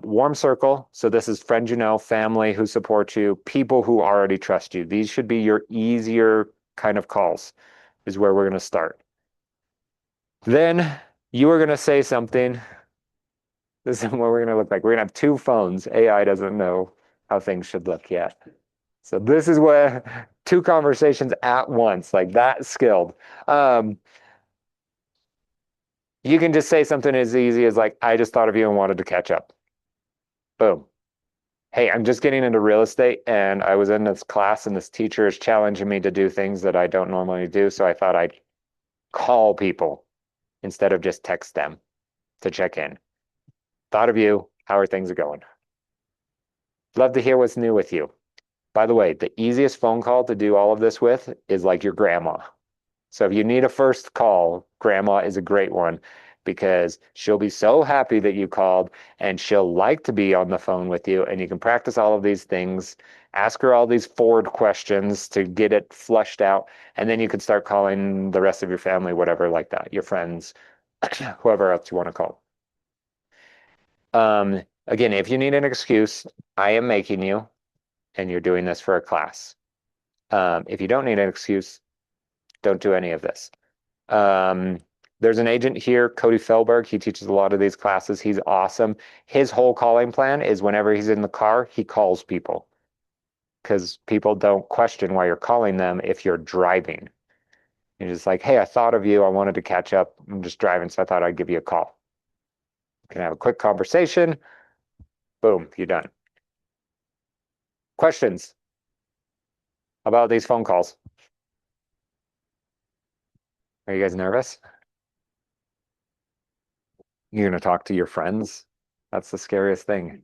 warm circle. So this is friends you know, family who support you, people who already trust you. These should be your easier kind of calls is where we're going to start. Then you are going to say something. This is what we're going to look like. We're going to have two phones. AI doesn't know how things should look yet. So this is where two conversations at once, like that skilled. You can just say something as easy as like, I just thought of you and wanted to catch up. Boom. Hey, I'm just getting into real estate and I was in this class and this teacher is challenging me to do things that I don't normally do. So I thought I'd call people instead of just text them to check in. Thought of you. How are things going? Love to hear what's new with you. By the way, the easiest phone call to do all of this with is like your grandma. So if you need a first call, grandma is a great one because she'll be so happy that you called and she'll like to be on the phone with you. And you can practice all of these things, ask her all these forward questions to get it flushed out. And then you can start calling the rest of your family, whatever, like that, your friends, whoever else you want to call. Again, if you need an excuse, I am making you, and you're doing this for a class. If you don't need an excuse, don't do any of this. There's an agent here, Cody Felberg. He teaches a lot of these classes. He's awesome. His whole calling plan is whenever he's in the car, he calls people because people don't question why you're calling them if you're driving. You're just like, hey, I thought of you. I wanted to catch up. I'm just driving, so I thought I'd give you a call. You can have a quick conversation. Boom, you're done. Questions about these phone calls? Are you guys nervous? You're going to talk to your friends? That's the scariest thing.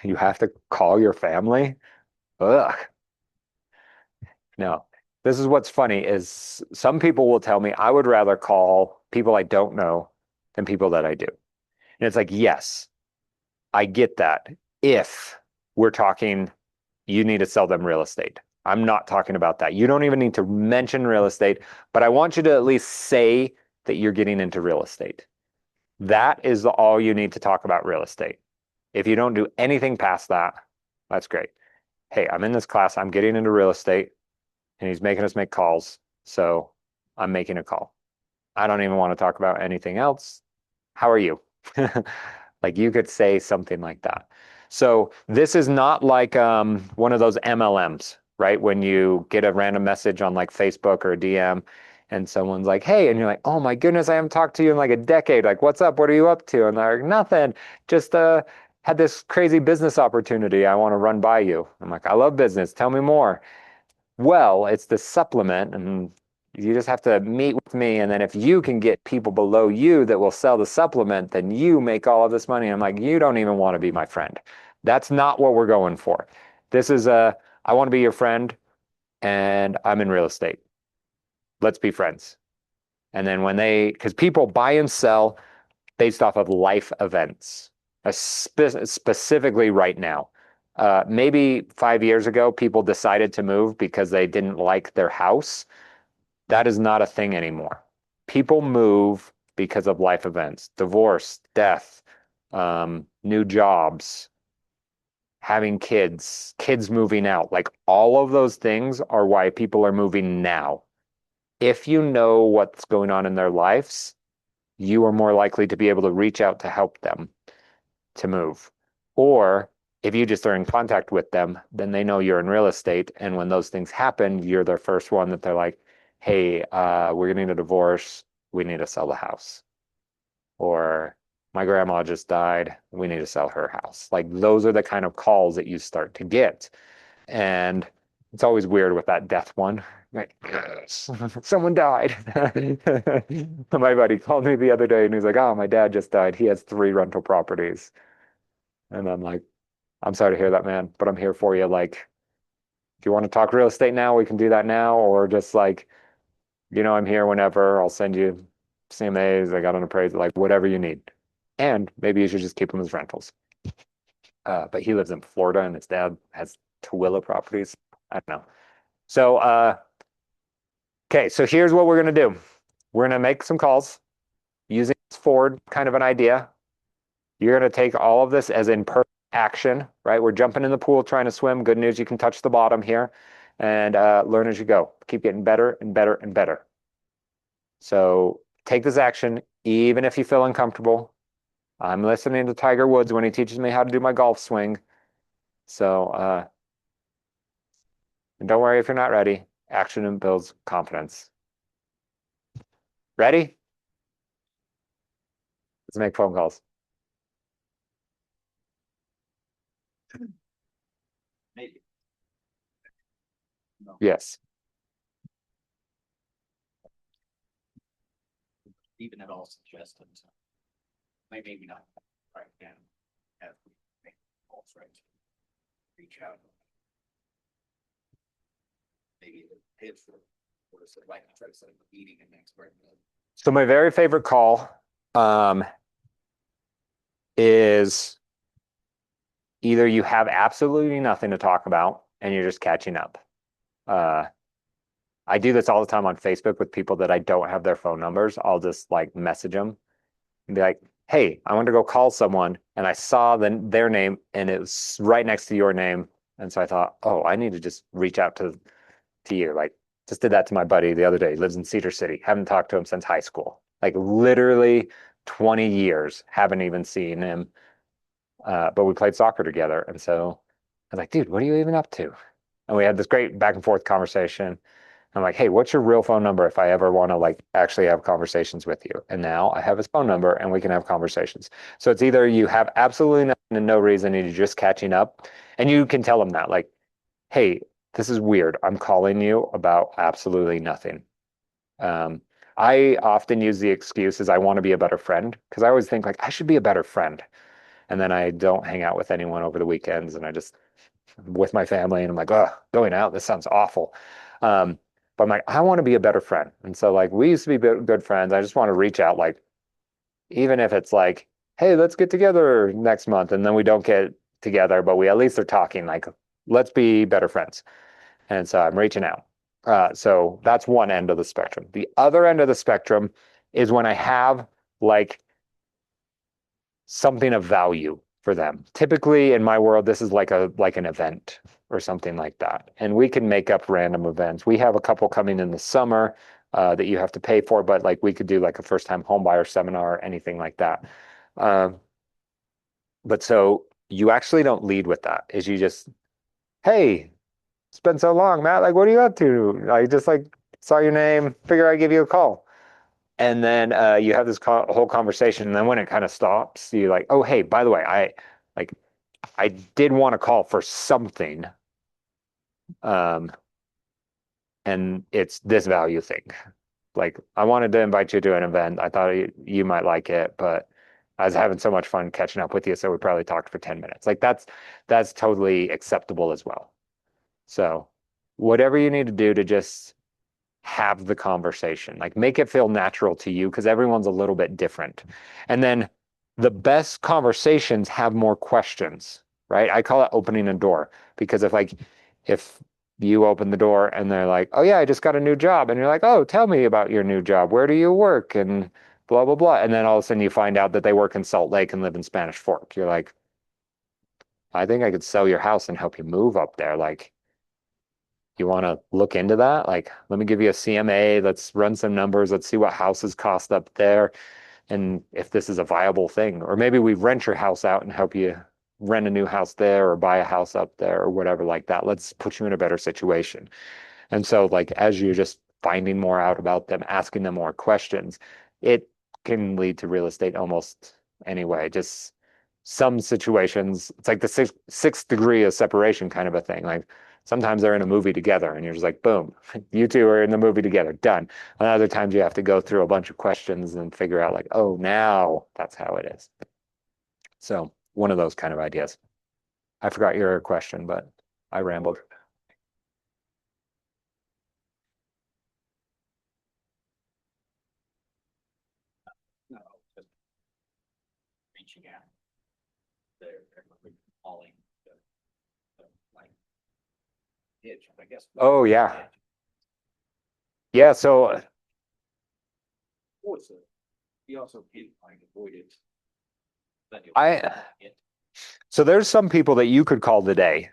You have to call your family? Ugh. No. This is what's funny is some people will tell me I would rather call people I don't know than people that I do. And it's like, yes, I get that. If we're talking, you need to sell them real estate. I'm not talking about that. You don't even need to mention real estate, but I want you to at least say that you're getting into real estate. That is all you need to talk about real estate. If you don't do anything past that, that's great. Hey, I'm in this class, I'm getting into real estate, and he's making us make calls. So I'm making a call. I don't even want to talk about anything else. How are you? Like you could say something like that. So this is not like one of those MLMs, right? When you get a random message on like Facebook or a DM and someone's like, hey, and you're like, oh my goodness, I haven't talked to you in like a decade. Like, what's up? What are you up to? And they're like, nothing. Just had this crazy business opportunity I want to run by you. I'm like, I love business. Tell me more. Well, it's the supplement, and you just have to meet with me. And then if you can get people below you that will sell the supplement, then you make all of this money. I'm like, you don't even want to be my friend. That's not what we're going for. This is I want to be your friend and I'm in real estate. Let's be friends. And then because people buy and sell based off of life events, specifically right now. Maybe 5 years ago, people decided to move because they didn't like their house. That is not a thing anymore. People move because of life events, divorce, death, new jobs, having kids, kids moving out. Like all of those things are why people are moving now. If you know what's going on in their lives, you are more likely to be able to reach out to help them to move. Or if you just are in contact with them, then they know you're in real estate. And when those things happen, you're their first one that they're like, hey, we're getting a divorce. We need to sell the house. Or my grandma just died. We need to sell her house. Like those are the kind of calls that you start to get. And it's always weird with that death one. Like, someone died. My buddy called me the other day and he's like, oh, my dad just died. He has 3 rental properties. And I'm like, I'm sorry to hear that, man, but I'm here for you. Like, if you want to talk real estate now, we can do that now. Or just like, I'm here whenever. I'll send you CMAs. I got an appraisal, like whatever you need. And maybe you should just keep them as rentals. But he lives in Florida and his dad has Tooele properties. I don't know. So, okay, so here's what we're going to do. We're going to make some calls using this Ford kind of an idea. You're going to take all of this as in perfect action, right? We're jumping in the pool trying to swim. Good news, you can touch the bottom here and learn as you go. Keep getting better and better and better. So take this action, even if you feel uncomfortable. I'm listening to Tiger Woods when he teaches me how to do my golf swing. So, and don't worry if you're not ready. Action builds confidence. Ready? Let's make phone calls. Maybe. No, Yes. even at all suggestions. Maybe not right now. Have to make calls, right? Reach out. Maybe the pitch or is it like try to set up a meeting and next break. So my very favorite call is either you have absolutely nothing to talk about and you're just catching up. I do this all the time on Facebook with people that I don't have their phone numbers. I'll just like message them and be like, hey, I want to go call someone and I saw their name and it was right next to your name. And so I thought, oh, I need to just reach out to you. Like just did that to my buddy the other day. He lives in Cedar City. Haven't talked to him since high school. Like literally 20 years. Haven't even seen him. But we played soccer together. And so I was like, dude, what are you even up to? And we had this great back and forth conversation. I'm like, hey, what's your real phone number if I ever want to like actually have conversations with you? And now I have his phone number and we can have conversations. So it's either you have absolutely nothing and no reason and you're just catching up. And you can tell him that, like, hey, this is weird. I'm calling you about absolutely nothing. I often use the excuse is I want to be a better friend because I always think like I should be a better friend. And then I don't hang out with anyone over the weekends and I just with my family and I'm like, oh, going out, this sounds awful. But I'm like, I want to be a better friend. And so like we used to be good friends. I just want to reach out, like, even if it's like, hey, let's get together next month. And then we don't get together, but we at least are talking like, let's be better friends. And so I'm reaching out. So that's one end of the spectrum. The other end of the spectrum is when I have like something of value for them. Typically in my world, this is like an event or something like that. And we can make up random events. We have a couple coming in the summer that you have to pay for, but like we could do like a first-time home buyer seminar or anything like that. But so you actually don't lead with that. Is you just, hey, it's been so long, Matt. Like, what are you up to? I just like saw your name, figure I'd give you a call. And then you have this whole conversation, and then when it kind of stops, you're like, "Oh, hey, by the way, I did want to call for something, um, and it's this value thing. Like, I wanted to invite you to an event. I thought you might like it, but I was having so much fun catching up with you, so we probably talked for 10 minutes. Like, that's totally acceptable as well. So, whatever you need to do to just have the conversation. Like make it feel natural to you because everyone's a little bit different. And then the best conversations have more questions, right? I call it opening a door because if you open the door and they're like, "Oh yeah, I just got a new job." And you're like, "Oh, tell me about your new job. Where do you work?" And blah blah blah. And then all of a sudden you find out that they work in Salt Lake and live in Spanish Fork. You're like, "I think I could sell your house and help you move up there." Like, you want to look into that? Like, let me give you a CMA. Let's run some numbers. Let's see what houses cost up there and if this is a viable thing. Or maybe we rent your house out and help you rent a new house there or buy a house up there or whatever like that. Let's put you in a better situation. And so, like, as you're just finding more out about them, asking them more questions, it can lead to real estate almost anyway. Just some situations, it's like the sixth degree of separation kind of a thing. Like sometimes they're in a movie together and you're just like, boom, you two are in the movie together, done. And other times you have to go through a bunch of questions and figure out like, oh, now that's how it is. So one of those kind of ideas. I forgot your question, but I rambled. No, just reaching out. They're calling like itch, I guess. Oh, yeah. Yeah. So What's it? We also can't like avoid it. so there's some people that you could call today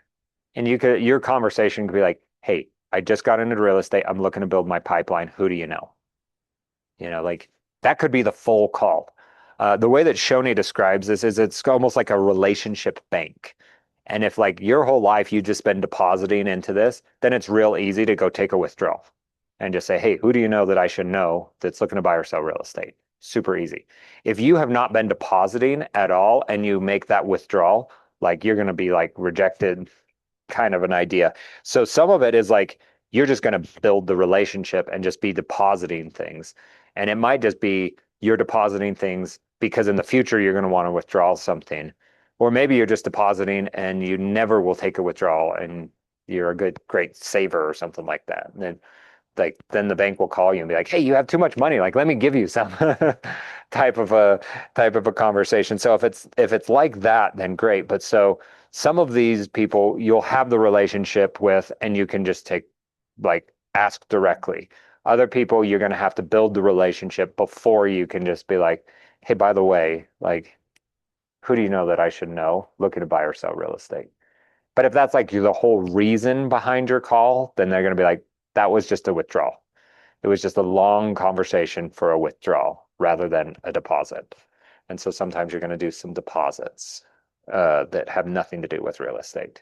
and your conversation could be like, "Hey, I just got into real estate. I'm looking to build my pipeline. Who do you know?" Like that could be the full call. The way that Shoni describes this is it's almost like a relationship bank. And if like your whole life you've just been depositing into this, then it's real easy to go take a withdrawal and just say, "Hey, who do you know that I should know that's looking to buy or sell real estate?" Super easy. If you have not been depositing at all and you make that withdrawal, like you're going to be like rejected kind of an idea. So some of it is like you're just going to build the relationship and just be depositing things. And it might just be you're depositing things because in the future you're going to want to withdraw something. Or maybe you're just depositing and you never will take a withdrawal and you're a great saver or something like that. And then the bank will call you and be like, "Hey, you have too much money. Like, let me give you some." type of a conversation. So if it's like that, then great. But so some of these people you'll have the relationship with and you can just ask directly. Other people you're going to have to build the relationship before you can just be like, "Hey, by the way, like, who do you know that I should know looking to buy or sell real estate?" But if that's like the whole reason behind your call, then they're going to be like, "That was just a withdrawal. It was just a long conversation for a withdrawal rather than a deposit." And so sometimes you're going to do some deposits that have nothing to do with real estate.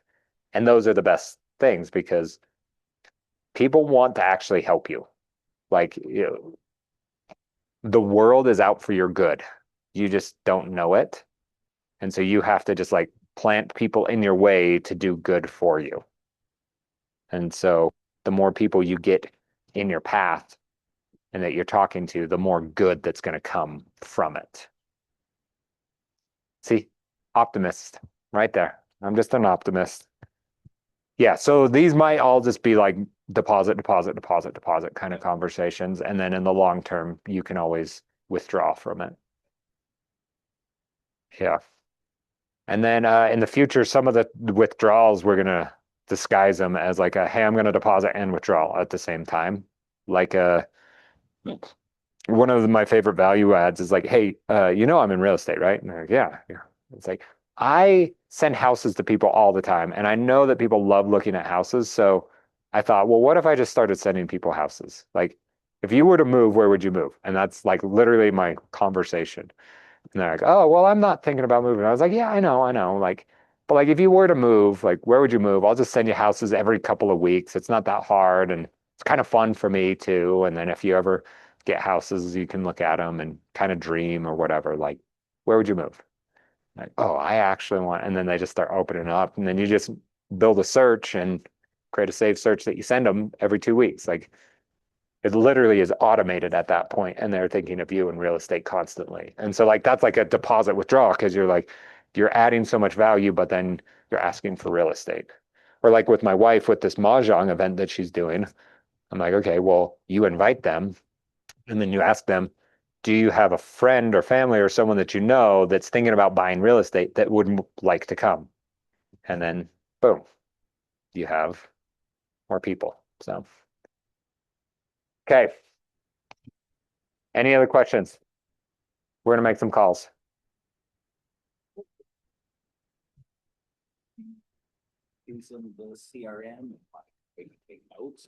And those are the best things because people want to actually help you. Like, the world is out for your good. You just don't know it. And so you have to just like plant people in your way to do good for you. And so the more people you get in your path and that you're talking to, the more good that's going to come from it. See, optimist right there. I'm just an optimist. Yeah, so these might all just be like deposit, deposit, deposit, deposit kind of conversations. And then in the long term, you can always withdraw from it. Yeah. And then in the future, some of the withdrawals, we're going to disguise them as like hey, I'm going to deposit and withdrawal at the same time. Like one of my favorite value adds is like, "Hey, I'm in real estate, right?" And they're like, "Yeah, yeah." It's like, I send houses to people all the time, and I know that people love looking at houses. So I thought, well, what if I just started sending people houses? Like, if you were to move, where would you move? And that's like literally my conversation. And they're like, "Oh, well, I'm not thinking about moving." I was like, "Yeah, I know, I know." Like, but like, if you were to move, like, where would you move? I'll just send you houses every couple of weeks. It's not that hard, and it's kind of fun for me too. And then if you ever get houses, you can look at them and kind of dream or whatever. Like, where would you move? Like, "Oh, I actually want," and then they just start opening up, and then you just build a search and create a saved search that you send them every 2 weeks. Like, it literally is automated at that point, and they're thinking of you in real estate constantly. And so like that's like a deposit withdrawal because you're adding so much value, but then you're asking for real estate. Or like with my wife with this Mahjong event that she's doing, I'm like, okay, well, you invite them and then you ask them, do you have a friend or family or someone that you know that's thinking about buying real estate that would like to come? And then boom, you have more people. So, okay. Any other questions? We're gonna make some calls. Do some of the CRM, and like, maybe take notes.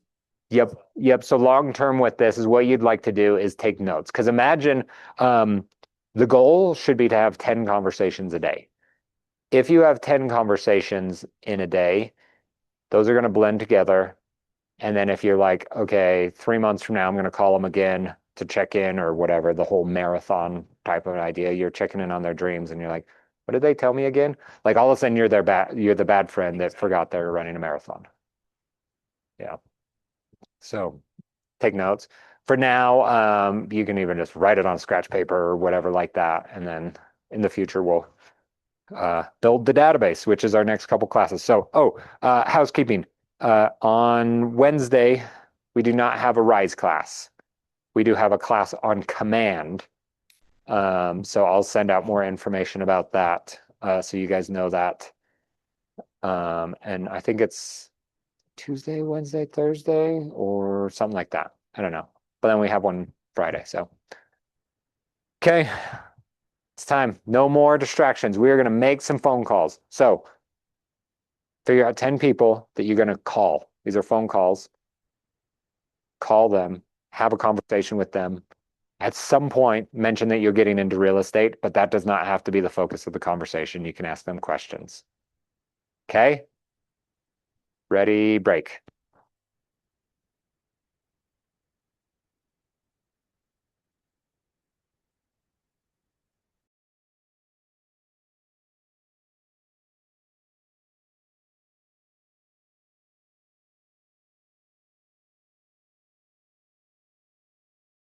Yep. So long term with this is what you'd like to do is take notes. Because imagine the goal should be to have 10 conversations a day. If you have 10 conversations in a day, those are going to blend together. And then if you're like, okay, 3 months from now, I'm going to call them again to check in or whatever, the whole marathon type of idea, you're checking in on their dreams and you're like, what did they tell me again? Like all of a sudden you're the bad friend that forgot they were running a marathon. Yeah. So take notes. For now, you can even just write it on scratch paper or whatever like that. And then in the future, we'll build the database, which is our next couple classes. So, housekeeping. On Wednesday, we do not have a Rise class. We do have a class on Command. So I'll send out more information about that, so you guys know that. And I think it's Tuesday, Wednesday, Thursday, or something like that. I don't know. But then we have one Friday. So, okay, it's time. No more distractions. We are going to make some phone calls. So, figure out 10 people that you're going to call. These are phone calls. Call them, have a conversation with them. At some point, mention that you're getting into real estate, but that does not have to be the focus of the conversation. You can ask them questions. Okay? Ready, break.